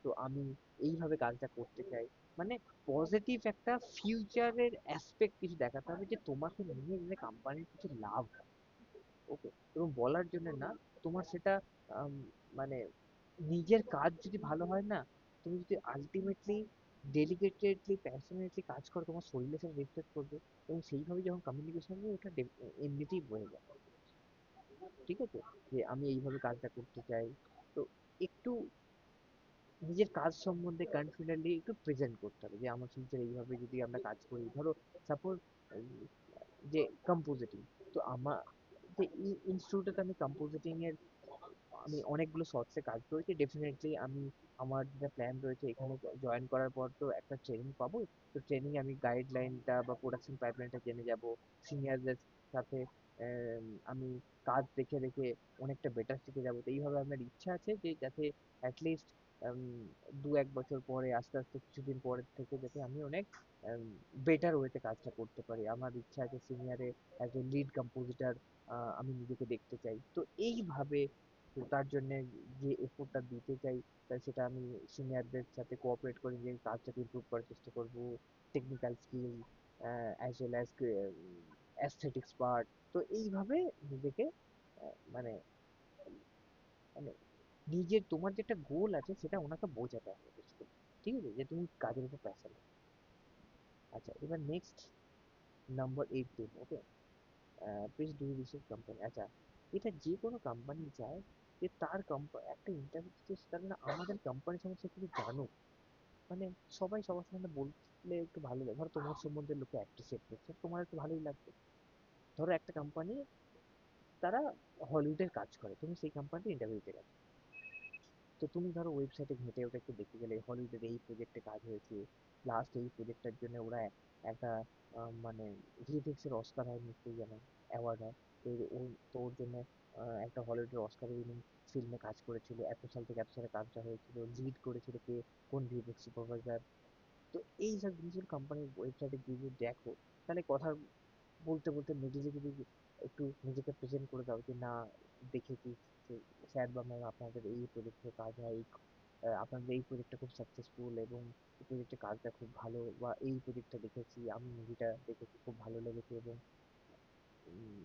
তো আমি এইভাবে কাজটা করতে চাই, মানে পজিটিভ একটা ফিউচারের অ্যাসপেক্ট কিছু দেখাতে হবে, যে তোমাকে নিয়ে যে কোম্পানির কিছু লাভ, ওকে, এবং বলার জন্য না, তোমার সেটা আম, মানে নিজের কাজ যদি ভালো হয় না, তুমি যদি আলটিমেটলি ডেডিকেটেডলি প্যাশনেটলি কাজ করো, তোমার শরীরে সেটা রিফ্লেক্ট করবে, এবং সেইভাবে যখন কমিউনিকেশন হবে ওটা এমনিতেই বয়ে যাবে। ঠিক আছে, যে আমি এইভাবে কাজটা করতে চাই। তো একটু নিজের কাজ সম্বন্ধে কনফিডেন্টলি একটু প্রেজেন্ট করতে হবে, যে আমার ফিউচার এইভাবে যদি আমরা কাজ করি, ধরো সাপোজ যে কম্পোজিটিং, তো আমার যে ইনস্টিটিউটে তো আমি কম্পোজিটিং এর আমি অনেকগুলো শর্টসে কাজ করেছি, ডেফিনেটলি আমি আমার যেটা প্ল্যান রয়েছে এখানে জয়েন করার পর তো একটা ট্রেনিং পাবো। তো ট্রেনিং আমি গাইডলাইনটা বা প্রোডাকশন পাইপলাইনটা জেনে যাব, সিনিয়রদের সাথে আমি কাজ দেখে দেখে অনেকটা বেটার শিখে যাবো। তো এইভাবে আমার ইচ্ছা আছে যে যাতে অ্যাটলিস্ট 2-1 বছর পরে, আস্তে আস্তে কিছুদিন পরের থেকে যাতে আমি অনেক বেটার ওয়েতে কাজটা করতে পারি। আমার ইচ্ছা আছে সিনিয়রে অ্যাজ এ লিড কম্পোজিটর আমি নিজেকে দেখতে চাই। তো এইভাবে, তো তার জন্য যে এফোর্টটা দিতে চাই, সেটা আমি সিনিয়রদের সাথে কোঅপারেট করে যে কাজটাকে ইমপ্রুভ করার চেষ্টা করব। Technical skill as well as aesthetics part. তো এইভাবে নিজেকে মানে মানে নিজের তোমার যেটা গোল আছে সেটা ওনাকে বোঝাতে হবে basically। ঠিক আছে, যে তুমি কাজের উপর প্যাশন। আচ্ছা, এবার next number 18। Okay, please do research company. আচ্ছা, এটা যে কোনো কোম্পানি চায় যে তার একটা ইন্টারভিউ দিতে, তার না আমাদের কোম্পানি সম্বন্ধে কিছু জানুক। মানে সবাই সবার সম্বন্ধে বললে একটু ভালো লাগে, ধরো তোমার সম্বন্ধে লোকে অ্যাপ্রিসিয়েট করছে, তোমার একটু ভালোই লাগবে। ধরো একটা কোম্পানি, তারা হলিউডের কাজ করে, তুমি সেই কোম্পানিতে ইন্টারভিউ দিতে গেলে, তো তুমি ধরো ওয়েবসাইটে ঘেঁটে ওটা একটু দেখে গেলে হলিউডের এই প্রজেক্টে কাজ হয়েছে, লাস্ট এই প্রজেক্টটার জন্য ওরা একটা মানে ভিএফএক্স এর অস্কার হয়, নিশ্চয়ই জানো, অ্যাওয়ার্ড হয়। তো ওর জন্য একটা হলিউডের অস্কার উইনিং ফিল্মে কাজ করেছিল, এত সাল থেকে এত সালে কাজটা হয়েছিল, লিড করেছিল কে, কোন ভিএফএক্স সুপারভাইজার। তো এই সব জিনিসগুলো কোম্পানির ওয়েবসাইটে গিয়ে যদি দেখো, তাহলে কথা বলতে বলতে নিজে যদি একটু নিজেকে প্রেজেন্ট করে দাও যে না, দেখেছি স্যার বা ম্যাম আপনাদের এই প্রজেক্টে কাজ হয়, আপনাদের এই প্রজেক্টটা খুব সাকসেসফুল, এবং এই প্রজেক্টের কাজটা খুব ভালো, বা এই প্রজেক্টটা দেখেছি, আমি মুভিটা দেখেছি, খুব ভালো লেগেছে। এবং উম,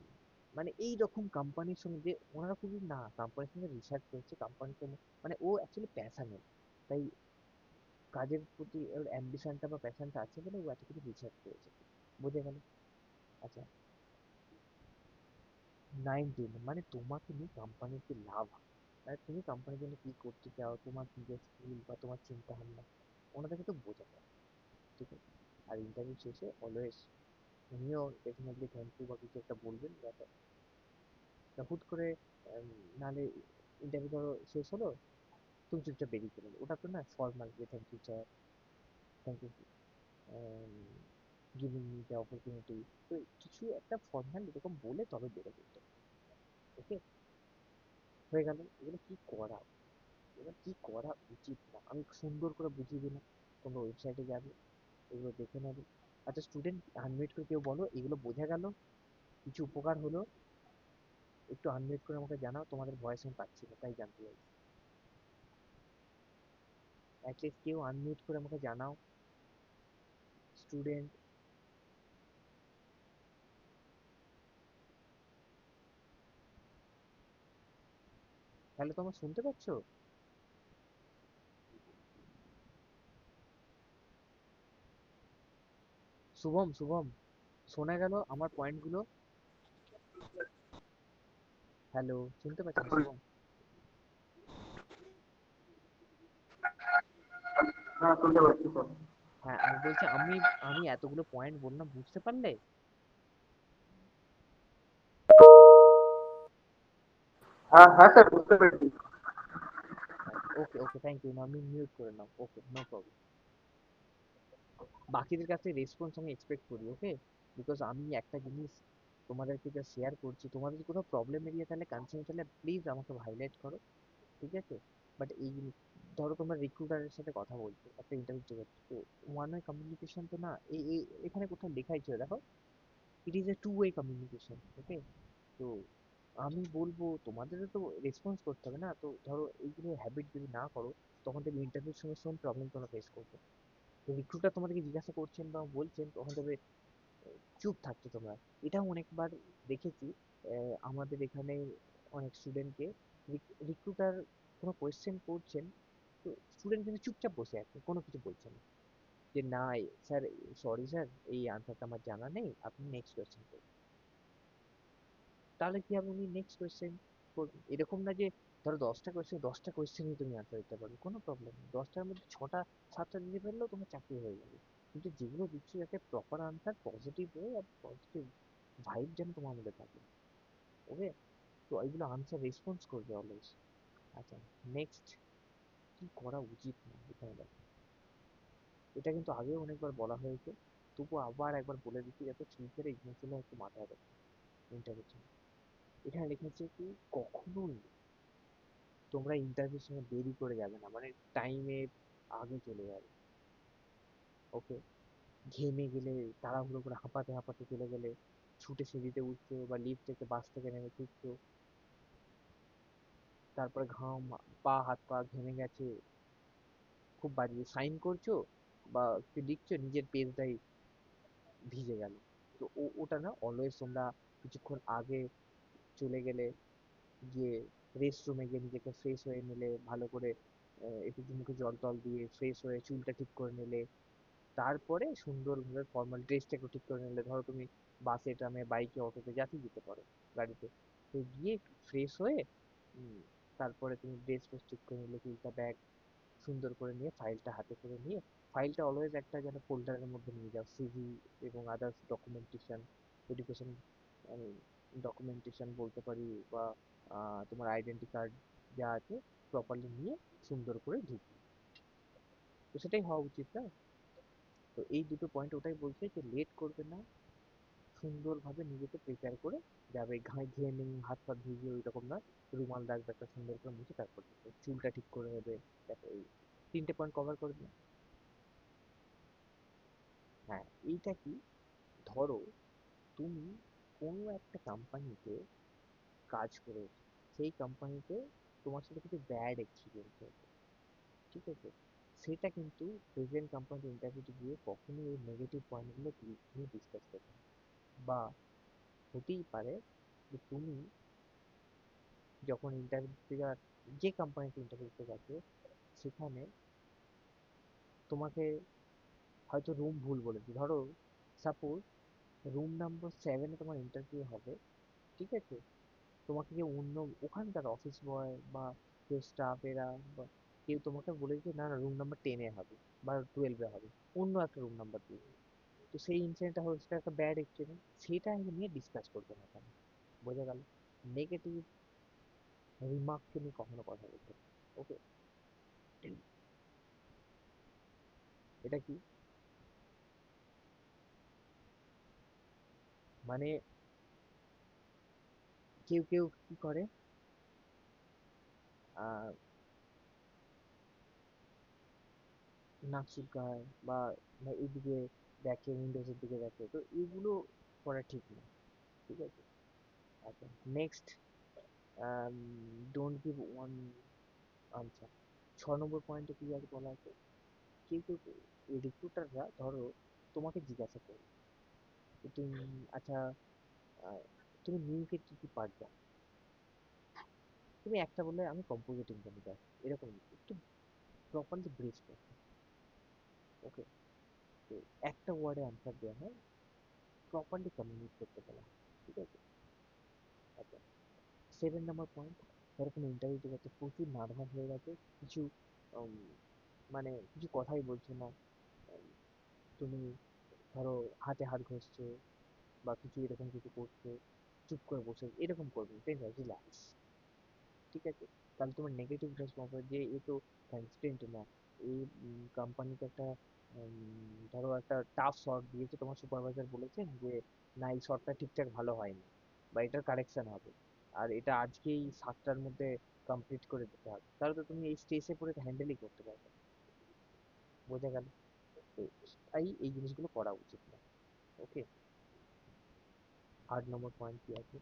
মানে এই রকম কোম্পানির সঙ্গে যে ওনারা খুবই না কোম্পানির সঙ্গে রিসার্চ করছে, কোম্পানির সঙ্গে মানে ও অ্যাকচুয়ালি প্যাশনেট, তাই কাজের প্রতি ওর অ্যাম্বিশনটা বা প্যাশনটা আছে বলে ও এত কিছু রিসার্চ করেছে। বোঝা গেল? আচ্ছা, 19 মানে তোমাকে নিয়ে কোম্পানির কি লাভ হয়, মানে তুমি কোম্পানির জন্য কি করতে চাও, তোমার নিজের স্কিল বা তোমার চিন্তা ভাবনা ওনাদেরকে তো বোঝাতে হবে। ঠিক আছে, আর ইন্টারভিউ শেষে অলওয়েজ উনিও ডেফিনেটলি থ্যাংক ইউ বা কিছু একটা বলবেন, যাতে হুট করে উম, নাহলে ইন্টারভিউ ধরো শেষ হলো, তুমি চুপচাপ বেরিয়ে চলে গেলে, ওটা তো না ফর্মাল, যে thank you sir, thank you giving me the opportunity. তো কিছু একটা ফর্মাল এরকম বলে তবে বেরোবে। ওকে, হয়ে গেল। এগুলো কি করা, এবার কি করা উচিত না আমি সুন্দর করে বুঝিয়ে দিলাম, তোমরা ওয়েবসাইটে যাবে, এগুলো দেখে নেবে। আচ্ছা স্টুডেন্ট, আনমিউট করে কেউ বলো, এগুলো বোঝা গেল? কিছু উপকার হলো? একটু আনমিউট করে আমাকে জানাও, তোমাদের ভয়েস আমি পাচ্ছি না তাই জানতে চাইছি। অ্যাটলিস্ট কেউ আনমিউট করে আমাকে জানাও, স্টুডেন্ট। তাহলে তোমরা শুনতে পাচ্ছ? শুভম, শুভম, শোনা গেল আমার পয়েন্টগুলো? হ্যালো, শুনতে পাচ্ছেন শুভম? হ্যাঁ, শুনতে পাচ্ছি স্যার। হ্যাঁ, আমি বলছি আমি আমি এতগুলো পয়েন্ট বললাম, বুঝতে পারলে? হ্যাঁ হ্যাঁ স্যার, বুঝতে পেরেছি। ওকে, ওকে, থ্যাংক ইউ, আমি মিউট করে নাও। ওকে, নো প্রবলেম। বাকিদের কাছে রেসপন্স আমি এক্সপেক্ট করি। ওকে, বিকজ আমি একটা জিনিস তোমাদেরকে যা শেয়ার করছি, তোমাদের যদি কোথাও প্রবলেম এরিয়া তাহলে কনসার্ন তাহলে প্লিজ আমাকে হাইলাইট করো। ঠিক আছে, বাট এই ধরো তোমরা রিক্রুটারের সাথে কথা বলছো, একটা ইন্টারভিউ দিতে যাচ্ছ, তো ওয়ান ওয়ে কমিউনিকেশন তো না, এখানে কোথাও লেখাই ছিল দেখো, it is a two way communication. Okay, তো আমি বলবো তোমাদেরও তো রেসপন্স করতে হবে না, তো ধরো এইগুলো হ্যাবিট যদি না করো, তখন দেখবে ইন্টারভিউর সময় সেম প্রবলেম তোমরা ফেস করবে। তো রিক্রুটার তোমাদেরকে জিজ্ঞাসা করছেন বা বলছেন, তখন দেখবে চুপ থাকছো তোমরা। এটাও অনেকবার দেখেছি, আমাদের এখানে অনেক স্টুডেন্টকে রিক্রুটার কোনো কোয়েশ্চেন করছেন, তো স্টুডেন্ট কিন্তু চুপচাপ বসে আছে, কোনো কিছু বলছে না। যে না স্যার, সরি স্যার, এই আনসারটা আমার জানা নেই, আপনি নেক্সট কোয়েশ্চেন করুন। তাহলে কি হবে, উনি নেক্সট কোয়েশ্চেন করবেন। এরকম না যে ধরো 10টা কোয়েশ্চেনই তুমি আনসার দিতে পারবে, কোনো প্রবলেম নেই, 10টার মধ্যে 6টা 7টা দিতে পারলেও তোমার চাকরি হয়ে যাবে। কিন্তু যেগুলো দিচ্ছ যাতে প্রপার আনসার, পজিটিভ ওয়ে আর পজিটিভ ভাইব যেন তোমার মধ্যে থাকে। ওকে, তো এইগুলো আনসার রেসপন্স করবে অলওয়েজ। আচ্ছা, নেক্সট, কি করা উচিত না এখানে দেখো। এটা কিন্তু আগেও অনেকবার বলা হয়েছে, তবু আবার একবার বলে দিচ্ছি যাতে ফিউচারে এই জিনিসগুলো একটু মাথায় রাখো ইন্টারভিউর জন্য। এখানে লিখেছে কি, কখনোই তোমরা ইন্টারভিউর সময় দেরি করে যাবে না, মানে টাইমে আগে চলে যাবে। ওকে, ঘেমে গেলে, তাড়াহুড়ো করে হাঁপাতে হাঁপাতে চলে গেলে, ছুটে সিঁড়িতে উঠছো বা লিফট থেকে বাস থেকে নেমে ছুটছো, তারপরে ঘাম, হাত পা ঘেমে গেছে, খুব বাজে সাইন করছো বা কিছু লিখছো, নিজের পেজটাই ভিজে গেল। তো ওটা না, অলওয়েজ তোমরা কিছুক্ষণ আগে চলে গেলে, গিয়ে রেস্ট রুমে গিয়ে নিজেকে ফ্রেশ হয়ে নিলে ভালো করে, একটু মুখে জল টল দিয়ে ফ্রেশ হয়ে চুলটা ঠিক করে নিলে, তারপরে সুন্দরভাবে ফর্মাল ড্রেসটা একটু ঠিক করে নিলে, ধরো তুমি বাসে, ট্রামে, বাইকে, অটোতে যাতেই যেতে পারো, গাড়িতে, তো গিয়ে একটু ফ্রেশ হয়ে উম, তারপরে তুমি ড্রেস ফ্রেস ঠিক করে নিলে, চুলটা, ব্যাগ সুন্দর করে নিয়ে, ফাইলটা হাতে করে নিয়ে, ফাইলটা অলওয়েজ একটা যেন ফোল্ডারের মধ্যে নিয়ে যাও, সিভি এবং আদার্স ডকুমেন্টেশন, এডুকেশন ডকুমেন্টেশন বলতে পারি, বা তোমার আইডেন্টি কার্ড যা আছে প্রপারলি নিয়ে সুন্দর করে ঢুকি। তো সেটাই হওয়া উচিত না? তো এই দুটো পয়েন্ট ওটাই বলছে যে লেট করবে না, সুন্দরভাবে নিজেকে প্রিপেয়ার করে যাবে, ঘেমে হাত পা ভিজিয়ে ওই রকম না, রুমাল রাখবে একটা সুন্দর করে মুছে, তারপর যাবে। চুলটা ঠিক করে নেবে। দেখো এই 3টে পয়েন্ট কভার করে দিলাম। হ্যাঁ, এইটা কি, ধরো তুমি কোনো একটা কোম্পানিতে কাজ করেছো, সেই কোম্পানিতে তোমার সাথে কিছু ব্যাড এক্সপিরিয়েন্স হয়েছে, ঠিক আছে, সেটা কিন্তু প্রেজেন্ট কোম্পানিতে ইন্টারভিউতে গিয়ে কখনোই এই নেগেটিভ পয়েন্টগুলো তুমি ডিসকাস করবে না। বা হতেই পারে যে তুমি যখন ইন্টারভিউ দিতে যে কোম্পানিতে ইন্টারভিউ দিতে গেছো, সেখানে তোমাকে হয়তো রুম ভুল বলেছে, ধরো সাপোজ রুম নাম্বার 7-এ তোমার ইন্টারভিউ হবে, ঠিক আছে, তোমাকে কেউ অন্য ওখানকার অফিস বয় বা কেউ স্টাফ এরা বা কেউ তোমাকে বলে যে না না, রুম নাম্বার 10-এ হবে বা 12-এ হবে, অন্য একটা রুম নাম্বার দিয়ে। তো সেই ইনসিডেন্টটা হচ্ছে একটা ব্যাড এক্সপিরিয়েন্স, সেটা নিয়ে ডিসকাস করবে না কেন, বোঝা গেল? নেগেটিভ রিমার্ককে নিয়ে কখনো কথা বলতে হবে। ওকে, এটা কি, মানে কেউ কেউ কি করে, আহ নাক চুলকায় বা এইদিকে দেখে, উইন্ডোজের দিকে দেখে, তো এগুলো করা ঠিক না, ঠিক আছে। আচ্ছা, next, don't give one answer. 6 নম্বর পয়েন্টে কি আছে বলা আছে, কেউ কেউ রিক্রুটাররা ধরো তোমাকে জিজ্ঞাসা করবে যে তুমি, আচ্ছা, আহ, তুমি নিউকে কি কি পার্ট জানো, তুমি একটা বললে আমি কম্পোজিটিং জানি, ব্যাস, এরকম না। একটু প্রপারলি ব্রিফ করো। ওকে, তো একটা ওয়ার্ডে আনসার দেওয়া হয়, প্রপারলি কমিউনিকেট করতে বলা হয়, ঠিক আছে। আচ্ছা, 7 নম্বর পয়েন্ট, ধরো কোনো ইন্টারভিউ দিতে গেছে, প্রচুর নার্ভাস হয়ে গেছে, কিছু উম, মানে কিছু কথাই বলছো না, উম, তুমি ধরো হাতে হাত ঘষছো বা কিছু এরকম কিছু করছো, চুপ করে বসে এরকম করবে, রিল্যাক্স, ঠিক আছে। তাহলে তোমার নেগেটিভ রেসপন্স হবে যে এ তো কনস্ট্যান্ট না, এই কোম্পানিতে একটা ধরো একটা টাফ শর্ট দিয়েছে, তোমার সুপারভাইজার বলেছেন যে না এই শর্টটা ঠিকঠাক ভালো হয়নি বা এটার কারেকশন হবে, আর এটা আজকেই 7টার মধ্যে কমপ্লিট করে দিতে হবে, তাহলে তো তুমি এই স্ট্রেসে পড়ে হ্যান্ডেলই করতে পারবে না। বোঝা গেল? তো তাই এই জিনিসগুলো করা উচিত না। ওকে, 8 নম্বর পয়েন্ট কি আছে,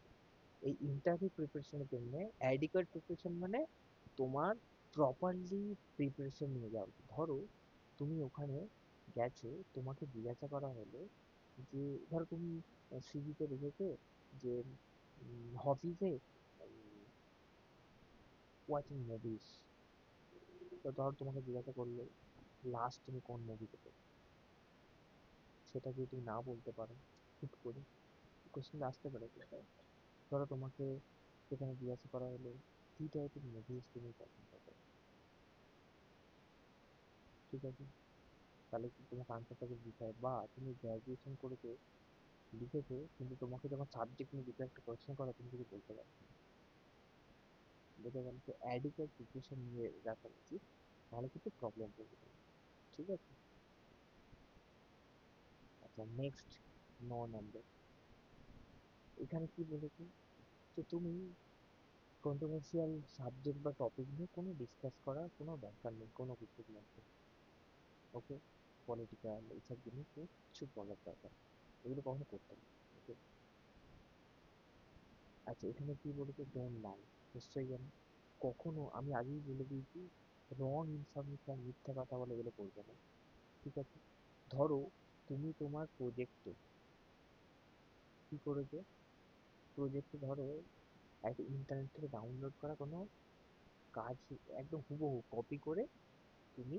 এই ইন্টারভিউ প্রিপারেশনের জন্য অ্যাডিকুয়েট প্রিপারেশন, মানে তোমার প্রপারলি প্রিপারেশন নিয়ে যাও। ধরো তুমি ওখানে গেছো, তোমাকে জিজ্ঞাসা করা হলো যে, ধরো তুমি সিভিতে লিখেছো যে হবিজে ওয়াচিং মুভিজ, তো ধরো তোমাকে জিজ্ঞাসা করলো লাস্ট তুমি কোন মুভি দেখেছো, সেটা যদি তুমি না বলতে পারো হুট করে, কোশ্চেন আসতে পারে কিন্তু। ধরো তোমাকে সেখানে জিজ্ঞাসা করা হলো কি টাইপের মুভিজ তুমি পছন্দ করো, ঠিক আছে, তাহলে কি তোমাকে আনসারটাকে দিতে হয়? বা তুমি গ্র্যাজুয়েশন করেছো, লিখেছো, কিন্তু তোমাকে যখন সাবজেক্ট নিয়ে দুটো একটা কোশ্চেন করা তুমি কিছু বলতে পারো না। বোঝা গেল? তো অ্যাডিকুয়েট প্রিপারেশন নিয়ে রাখা উচিত, নাহলে কিন্তু প্রবলেম করবে তোমার। ঠিক আছে। আচ্ছা, নেক্সট 9 নম্বর, এখানে কি বলেছে যে তুমি কন্ট্রোভার্সিয়াল সাবজেক্ট বা টপিক নিয়ে কোনো ডিসকাস করার কোনো দরকার নেই কোনো কিছুর মধ্যে। ওকে, পলিটিক্যাল এইসব জিনিস নিয়ে কিছু বলার দরকার নেই। এগুলো কখনো করতে নেই। ওকে। আচ্ছা, এখানে কি বলেছে, ডোন্ট লাই, নিশ্চয়ই জানো। কখনো, আমি আগেই বলে দিয়েছি, রং ইনফরমেশন, মিথ্যা কথা বলে এগুলো করবে না। ঠিক আছে। ধরো তুমি তোমার প্রজেক্টে কি করেছো, প্রজেক্টে ধরো একটা ইন্টারনেট থেকে ডাউনলোড করা কোনো কাজ একদম হুবহু কপি করে তুমি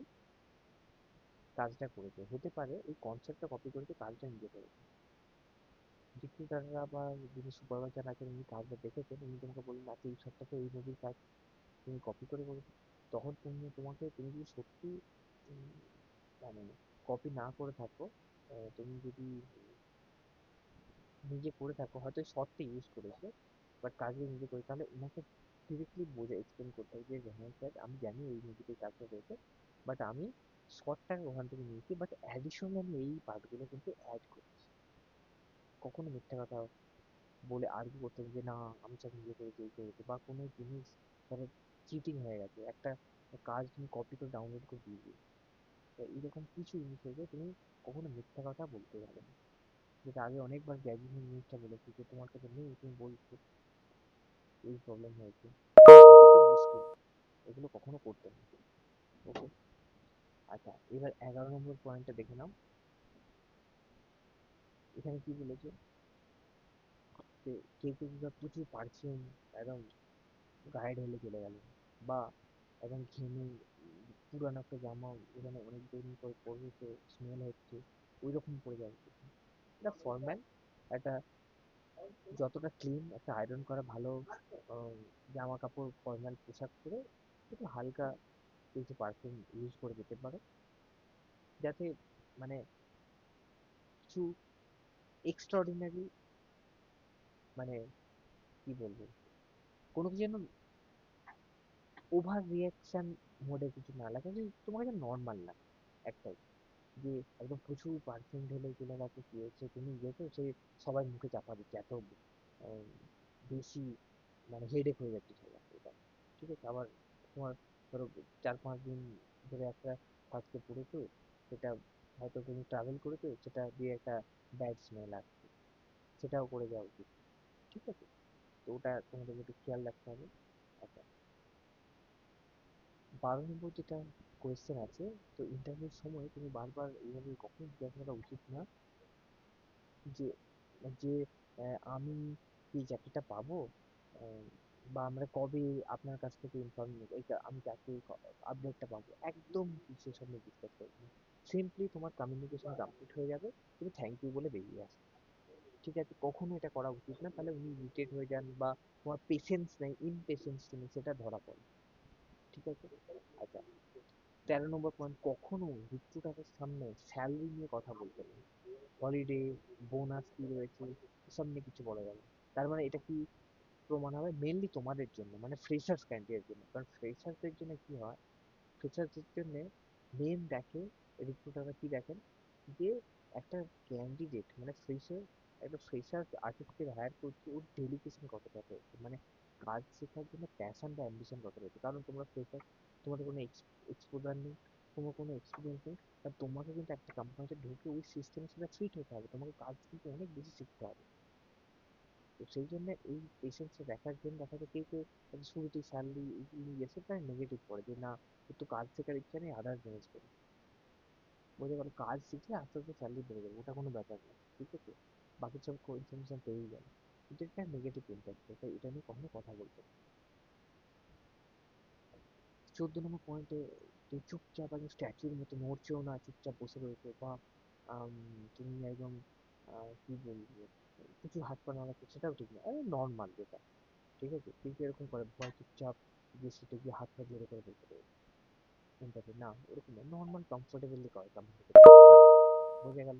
কাজটা করেছো। হতে পারে ওই কনসেপ্টটা কপি করেছো, কাজটা নিজে করেছো। রিক্রুটাররা বা যিনি সুপারভাইজার আছেন উনি কাজটা দেখেছেন, উনি তোমাকে বললেন আচ্ছা এই সপ্তাহে এই মুভির কাজ তুমি কপি করে করেছো। তখন তুমি যদি সত্যি উম, মানে কপি না করে থাকো, তুমি যদি নিজে করে থাকো, হয়তো শর্টটা ইউজ করেছো বাট কাজে নিজে করে, তাহলে ওনাকে ডিরেক্টলি বোঝা এক্সপ্লেন করতে হবে যে হ্যাঁ স্যার আমি জানি এই মুভিতে কাজটা হয়েছে, বাট আমি শর্টটা ওখান থেকে নিয়েছি, বাট অ্যাডিশনালি আমি এই পার্টগুলো কিন্তু অ্যাড করেছি। কখনো মিথ্যা কথা বলে আর্গু করতে হবে যে না আমি সব নিজে করেছি এই করেছি, বা কোনো জিনিস ধরো চিটিং হয়ে গেছে, একটা কাজ তুমি কপি করে ডাউনলোড করে দিয়ে দিয়েছো, তো এরকম কিছু জিনিস হয়েছে, তুমি কখনো মিথ্যা কথা বলতে যাবে না। যেটা আগে অনেকবার গ্র্যাজুয়েশন জিনিসটা বলেছি যে তোমার কাছে নেই, তুমি বলছো এই প্রবলেম হয়েছে, কিন্তু মুশকিল, এগুলো কখনো করতে নেই। ওকে। আচ্ছা, এবার 11 নম্বর পয়েন্টটা দেখে নাও। এখানে কি বলেছে যে কেউ কেউ বা প্রচুর পারফিউম একদম গায়ে ঢেলে চলে গেল, বা একদম ঘেমে পুরানো একটা জামা যেখানে অনেক দিন পর পরেছে, স্মেল হচ্ছে, ওই রকম পরে যাওয়া উচিত না। এটা ফর্ম্যাল একটা, যতটা ক্লিন একটা আয়রন করা ভালো আহ, জামা কাপড়, ফর্মাল পোশাক পরে একটু হালকা কিছু পারফিউম ইউজ করে যেতে পারো, যাতে মানে কিছু এক্সট্রাঅর্ডিনারি, মানে কি বলবো, কোনো কিছু যেন ওভার রিয়াকশন মোডে কিছু না লাগে, যে তোমাকে যেন নর্মাল লাগে একটাই, যে একদম প্রচুর পারফিউম ঢেলে চলে গেছে, কি হচ্ছে তুমি গেছো, সে সবাই মুখে চাপা দিচ্ছে, এত আহ, বেশি মানে হেডেক হয়ে যাচ্ছে সবার এটা। ঠিক আছে। আবার তোমার ধরো 4-5 দিন ধরে একটা কাজকে পড়েছো, সেটা হয়তো তুমি ট্রাভেল করেছো, সেটা দিয়ে একটা ব্যাড স্মেল আসছে, সেটাও করে যাওয়া উচিত। ঠিক আছে। তো ওটা তোমাদের একটু খেয়াল রাখতে হবে। আচ্ছা, 12 নম্বর যেটা কোয়েশ্চেন আছে, তো ইন্টারভিউর সময় তুমি বারবার এইভাবে কখনো জিজ্ঞাসা করা উচিত না যে যে আমি কি চাকরিটা পাবো, আহ, বা আমরা কবে আপনার কাছ থেকে ইনফর্ম নেব, এইটা আমি চাকরির আপডেটটা পাবো, একদম সেসব নিয়ে ডিসকাস করবো না। সিম্পলি তোমার কমিউনিকেশন কমপ্লিট হয়ে যাবে, তুমি থ্যাংক ইউ বলে বেরিয়ে আসবে। ঠিক আছে, কখনো এটা করা উচিত না, তাহলে উনি ইরিটেট হয়ে যান, বা তোমার পেশেন্স নেই, ইমপেশেন্স তুমি সেটা ধরা পড়ে। ঠিক আছে। আচ্ছা, 13 নম্বর পয়েন্ট, কখনো রিক্রুটারের সামনে স্যালারি নিয়ে কথা বলতে নেই। হলিডে, বোনাস কি রয়েছে, এসব নিয়ে কিছু বলা যাবে না। তার মানে এটা কি প্রমাণ হবে, মেনলি তোমাদের জন্য, মানে ফ্রেশার্স ক্যান্ডিডেটের জন্য, কারণ ফ্রেশার্সদের জন্য কি হয়, ফ্রেশার্সদের জন্য মেন দেখে, রিক্রুটাররা কি দেখেন, যে একটা ক্যান্ডিডেট মানে ফ্রেশার, একটা ফ্রেশার আর্টিস্টকে হায়ার করছে, ওর ডেডিকেশন কতটা রয়েছে, মানে কাজ শেখার জন্য প্যাশন বা অ্যাম্বিশন কত রয়েছে। কারণ তোমরা ফ্রেশার, তোমাদের কোনো এক্সপোজার নেই, তোমার কোনো এক্সপিরিয়েন্স নেই, আর তোমাকে কিন্তু একটা কোম্পানিতে ঢুকে ওই সিস্টেমের সাথে ফিট হতে হবে, তোমাকে কাজ কিন্তু অনেক বেশি শিখতে হবে। তো সেই জন্য এই পেশেন্টসটা দেখার জন্য দেখা যায় কেউ কেউ শুরুতেই স্যালারি নিয়ে গেছে তাই নেগেটিভ করে যে না একটু কাজ শেখার ইচ্ছা নেই, আদার্স জিনিস করি। বোঝা গেল, কাজ শিখলে আস্তে আস্তে স্যালারি বেড়ে যাবে, ওটা কোনো ব্যাপার না। ঠিক আছে, বাকি সব ইনফরমেশন পেয়েই যাবে। এটা একটা নেগেটিভ ইম্প্যাক্ট, তাই এটা নিয়ে কখনো কথা বলতে না। 14 নম্বর পয়েন্টে, তুমি চুপচাপ একদম স্ট্যাচুর মতো নড়ছেও না, চুপচাপ বসে রয়েছে, বা আম, তুমি একদম কি বলবো, কিছু হাত পা নাড়াচ্ছ সেটাও ঠিক না, নর্মাল যেটা, ঠিক আছে? কিন্তু এরকম করে ভয় চুপচাপ গিয়ে সিটে গিয়ে হাত পা জোরে করে বলতে পারবে ইন্টারভিউ না, ওরকম না, নর্মাল কমফোর্টেবলি কমিউনিকেট বোঝা গেল?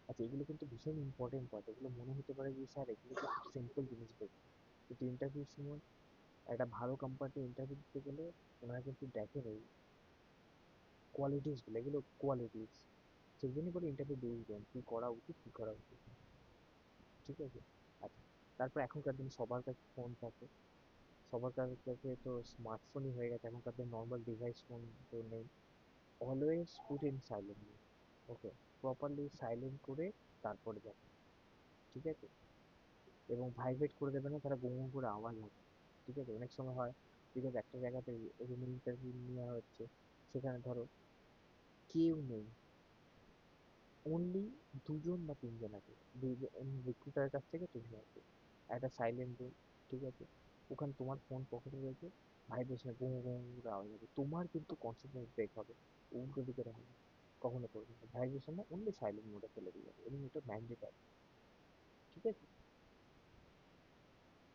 আচ্ছা, এগুলো কিন্তু ভীষণ ইম্পর্টেন্ট পয়েন্ট, এগুলো মনে হতে পারে যে স্যার এগুলো তো সিম্পল জিনিস বলছে, কিন্তু ইন্টারভিউর সময় একটা ভালো কোম্পানিতে ইন্টারভিউ দিতে গেলে ওনারা কিন্তু দেখেন এই কোয়ালিটিসগুলো, এগুলো কোয়ালিটিস, সেই জন্যই করে ইন্টারভিউ বেস দেন কি করা উচিত কি করা উচিত না, ঠিক আছে? আচ্ছা, তারপর এখনকার দিনে সবার কাছে ফোন থাকে, সবার কাছে তো স্মার্টফোনই হয়ে গেছে, এখনকার দিনে নর্মাল ডিভাইস ফোন তো নেই। Always put in silent mode, okay, properly silent করে তারপরে যাবে, ঠিক আছে? এবং ভাইব্রেট করে দেবে না, তারা গুঁ গুঁ করে আওয়াজ হবে, ঠিক আছে? অনেক সময় হয়, ঠিক আছে, একটা জায়গাতে রুমে ইন্টারভিউ নেওয়া হচ্ছে, সেখানে ধরো কেউ নেই, অনলি দুজন বা তিনজন আছে, দুজন রিক্রুটারের কাছ থেকে তুমি আসবে, একটা সাইলেন্ট রুম, ঠিক আছে? ওখানে তোমার ফোন পকেটে রয়েছে, ভাইব্রেশনে গুঁ গুঁ করে আওয়াজ হবে, তোমার কিন্তু কনসেন্ট্রেট ব্রেক হবে, উল্টো দিকে হবে না, কখনো করবে না, ভাইব্রেশন না, অনলি সাইলেন্ট মোডে ফেলে দিয়ে যাবে, এবং এটা ম্যান্ডেটারি, ঠিক আছে?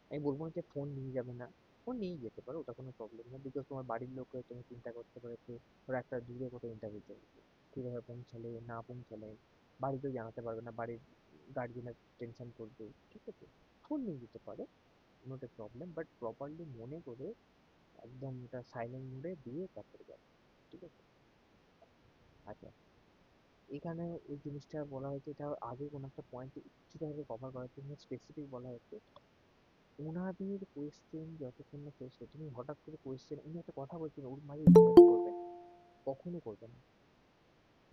আমি বলবো না যে ফোন নিয়ে যাবে না, ফোন নিয়ে যেতে পারো, ওটা কোনো প্রবলেম না, বিকজ তোমার বাড়ির লোক তুমি চিন্তা করতে পারো যে ওরা একটা দূরে কোথাও ইন্টারভিউ চলছে, কীভাবে পৌঁছালে না পৌঁছালে, বাড়িতেও জানাতে পারবে না, বাড়ির গার্জিয়ানের টেনশন করবে, ঠিক আছে? ফোন নিয়ে যেতে পারো, not a problem, but properly মনে করে একদম এটা সাইলেন্ট মোডে দিয়ে তারপরে যাবে, ঠিক আছে? আচ্ছা, এখানে এই জিনিসটা বলা হয়েছে, এটা আগে কোনো একটা পয়েন্টে কিছুটা কভার করার জন্য স্পেসিফিক বলা হচ্ছে, ওনাদের কোয়েশ্চেন যতক্ষণ না শেষ হয়, তুমি হঠাৎ করে কোয়েশ্চেন, উনি একটা কথা বলছেন ওর মাঝে ইন্টারাপ্ট করবেন, কখনো করবে না,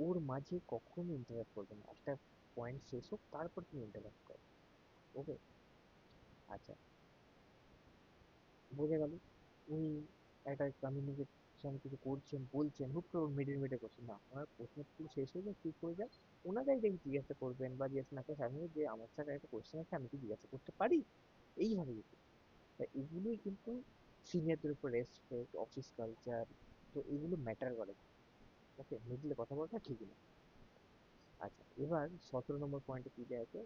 ওর মাঝে কখনো ইন্টারাপ্ট করবে না, একটা পয়েন্ট শেষ হোক তারপর তুমি ইন্টারাপ্ট করো, ওকে? আচ্ছা, বোঝা গেল? উনি একটা কমিউনিকেশন কিছু করছেন বলছেন, হুট করে মিডিল মিডিল করছেন না, ওনার প্রশ্নগুলো শেষ হয়ে যায়, ঠিক হয়ে যায়, ওনারাই দেখে জিজ্ঞাসা করবেন বা জিজ্ঞাসা না করে সামনে যে আমার স্যার একটা কোয়েশ্চেন আছে, আমি কি জিজ্ঞাসা করতে পারি, এইভাবে যেতে, তা এগুলোই কিন্তু সিনিয়রদের উপর রেসপেক্ট, অফিস কালচার, তো এগুলো ম্যাটার করে, ওকে? মিডলে কথা বলাটা ঠিক না। আচ্ছা, এবার 17 নম্বর পয়েন্টে কি দেওয়া আছে,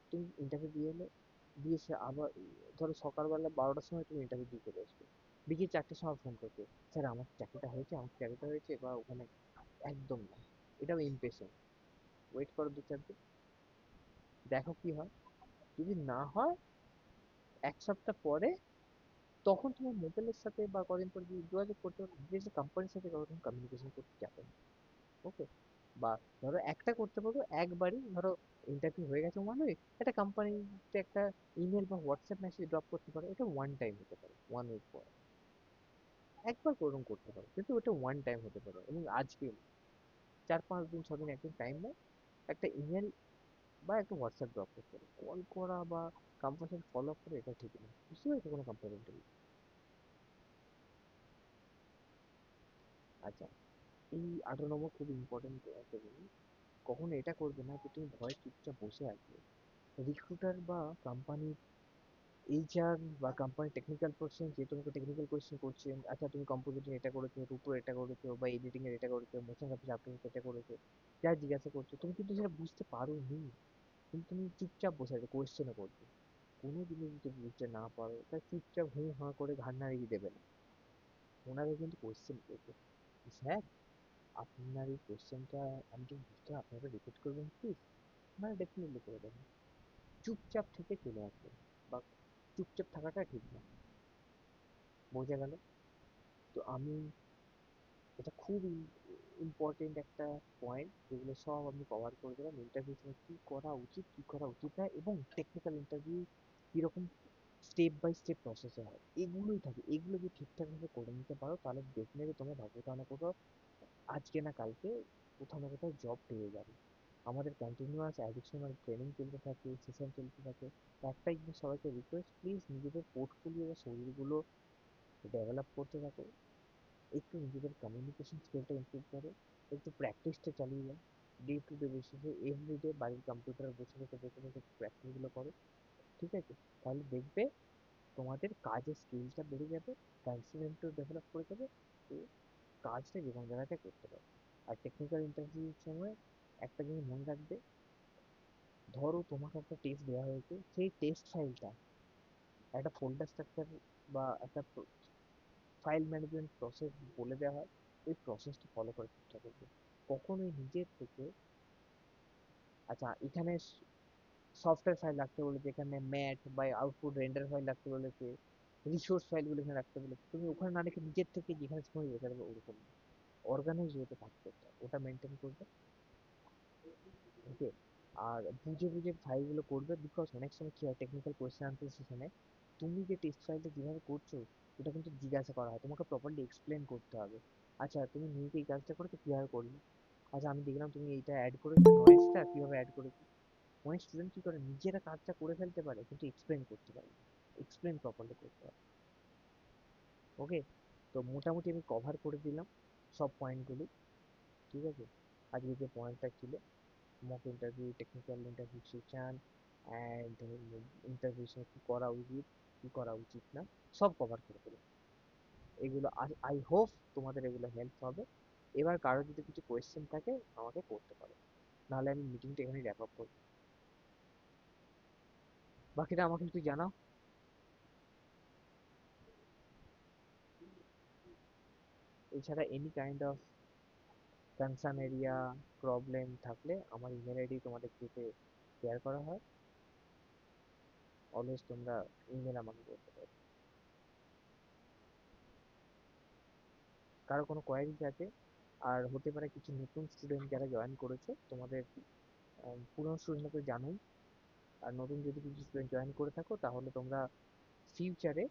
তুমি ইন্টারভিউ দিয়ে এলে, দিয়েছে আবার, ধরো সকালবেলা 12টার সময় তুমি ইন্টারভিউ দিয়ে চলে আসবে, বিকেল 4টের সময় ফোন করছে, স্যার আমার চাকরিটা হয়েছে, আমার চাকরিটা হয়েছে, বা ওখানে, একদম না, এটাও ইমপ্রেশন, ওয়েট করো 2-4 দিন, দেখো কি হয়, যদি না হয় 1 সপ্তাহ পরে, তখন তোমার মোবাইলের সাথে বা কদিন পর যোগাযোগ করতে পারো, যে কোম্পানির সাথে কখনো কমিউনিকেশন করতে যাবে না, ওকে? বা ধরো একটা করতে পারো, একবারই ধরো ইন্টারভিউ হয়ে গেছে মনে হয়, একটা কোম্পানিতে একটা ইমেল বা হোয়াটসঅ্যাপ মেসেজ ড্রপ করতে পারো, এটা ওয়ান টাইম হতে পারে, 1 উইক পর একবার ওরকম করতে পারো, কিন্তু ওটা ওয়ান টাইম হতে পারে, এবং আজকে 4-5 দিন 6 দিন একদিন টাইম নেয়, একটা ইমেল বা একটা হোয়াটসঅ্যাপ ড্রপ করতে পারো, কল করা বা কোম্পানির সাথে ফলো আপ করে, এটা ঠিক না, বুঝতে পারছো কোনো কোম্পানি ইন্টারভিউ? আচ্ছা, এই 18 নম্বর খুব ইম্পর্টেন্ট একটা জিনিস, কখনো এটা করবে না যে তুমি ভয় চুপচাপ বসে আছো, রিক্রুটার বা কোম্পানির এইচআর বা কোম্পানির টেকনিক্যাল পার্সন যে তোমাকে টেকনিক্যাল কোয়েশ্চেন করছেন, আচ্ছা তুমি কম্পোজিটিং এটা করেছো, রুপো এটা করেছো, বা এডিটিং এর এটা করেছো, মোশন গ্রাফিক্স আপলোড এটা করেছো, যা জিজ্ঞাসা করছো তুমি কিন্তু সেটা বুঝতে পারো নি, কিন্তু তুমি চুপচাপ বসে আছো, কোয়েশ্চেনও করছো, কোনো জিনিস যদি বুঝতে না পারো তাহলে চুপচাপ হুঁ হাঁ করে ঘাড় নাড়িয়ে দেবে না, ওনাকে কিন্তু কোয়েশ্চেন করবে, স্যার আপনার এই কোয়েশ্চেনটা আমি ঠিক বুঝতে, আপনারা রিপিট করবেন প্লিজ, মানে ডেফিনেটলি করে দেবেন, চুপচাপ থেকে চলে আসবেন, বা চুপচাপ থাকাটা ঠিক না, বোঝা গেল? তো আমি, এটা খুব ইম্পর্টেন্ট একটা পয়েন্ট, যেগুলো সব আমি কভার করে দিলাম, ইন্টারভিউ সময় কী করা উচিত কী করা উচিত না, এবং টেকনিক্যাল ইন্টারভিউ কীরকম স্টেপ বাই স্টেপ প্রসেসে হয়, এগুলোই থাকে, এগুলো যদি ঠিকঠাকভাবে করে নিতে পারো তাহলে ডেফিনেটলি তোমার কোথাও না কোথাও, আজকে না কালকে, কোথাও না কোথাও জব পেয়ে যাবে। আমাদের কন্টিনিউয়াস অ্যাডিশনাল ট্রেনিং চলতে থাকে, সেশন চলতে থাকে, একটাই জিনিস সবাইকে রিকোয়েস্ট, প্লিজ নিজেদের পোর্টফোলিও বা শরীরগুলো ডেভেলপ করতে থাকো, একটু নিজেদের কমিউনিকেশন স্কিলটা ইমপ্রুভ করো, একটু প্র্যাকটিসটা চালিয়ে যাও, ডে টু ডে বেসিসে এভরিডে বাড়ির কম্পিউটারে বসে বসে প্র্যাকটিসগুলো করো, ঠিক আছে? তাহলে দেখবে তোমাদের কাজের স্কিলটা বেড়ে যাবে, কনফিডেন্সও ডেভেলপ করে যাবে, তো কাজটা যে কোনো জায়গাতে করতে পারবে। আর টেকনিক্যাল ইন্টারভিউর সময় একটা জিনিস মনে রাখবে, ধরো তোমাকে একটা টেস্ট দেওয়া হয়েছে, সেই টেস্ট ফাইলটা একটা ফোল্ডার স্ট্রাকচার বা একটা ফাইল ম্যানেজমেন্ট প্রসেস বলে দেওয়া হয়, ওই প্রসেসটা ফলো করার চেষ্টা করবে। কখনোই নিজের থেকে, আচ্ছা এখানে সফটওয়্যার ফাইল রাখতে বলেছে, এখানে ম্যাট বা আউটপুট রেন্ডার ফাইল রাখতে বলেছে, রিসোর্স ফাইলগুলো এখানে রাখতে বলেছে, তুমি ওখানে না রেখে নিজের থেকে যেখানে সময় রেখে দেবে, ওরকম অর্গানাইজ ওয়েতে কাজ করতে হবে, ওটা মেনটেন করবে। ওকে। আর বুঝে বুঝে ফাইলগুলো করবে, বিকজ অনেক সময় কি হয়, টেকনিক্যাল কোয়েশ্চেন আনসার সেশনে তুমি যে টেস্ট ফাইলটা যেভাবে করছো, ওটা কিন্তু জিজ্ঞাসা করা হয়, তোমাকে প্রপারলি এক্সপ্লেন করতে হবে। আচ্ছা তুমি নিজে এই কাজটা করেছো, কিভাবে করলে? আচ্ছা আমি দেখলাম তুমি এইটা অ্যাড করেছো, নয়েজটা কিভাবে অ্যাড করেছো। অনেক স্টুডেন্ট কি করে, নিজেরা কাজটা করে ফেলতে পারে কিন্তু এক্সপ্লেন করতে পারে, এক্সপ্লেন প্রপারলি করতে পারে। ওকে। তো মোটামুটি আমি কভার করে দিলাম সব পয়েন্টগুলি। ঠিক আছে, আজকে যে পয়েন্টটা ছিল, mock interview, technical interview session, and interview কি করা উচিত, কি করা উচিত না, সব কভার করে দিলাম। এগুলো আই হোপ তোমাদের এগুলো হেল্প হবে। এবার কারো যদি কিছু কোয়েশ্চেন থাকে আমাকে করতে পারো, নাহলে আমি মিটিংটা এখানে র্যাপ আপ করবো। বাকিটা আমাকে একটু জানাও। এছাড়া any kind of concern area, problem থাকলে আমার ইমেল আইডি তোমাদের গ্রুপে শেয়ার করা হয়, অলওয়েজ তোমরা ইমেল আমাকে করতে পারো। কারো কোনো কোয়ারিজ আছে, আর হতে পারে কিছু নতুন স্টুডেন্ট যারা জয়েন করেছে, তোমাদের পুরনো স্টুডেন্ট তো জানোই, আর নতুন যদি কিছু স্টুডেন্ট জয়েন করে থাকো তাহলে তোমরা ফিউচারে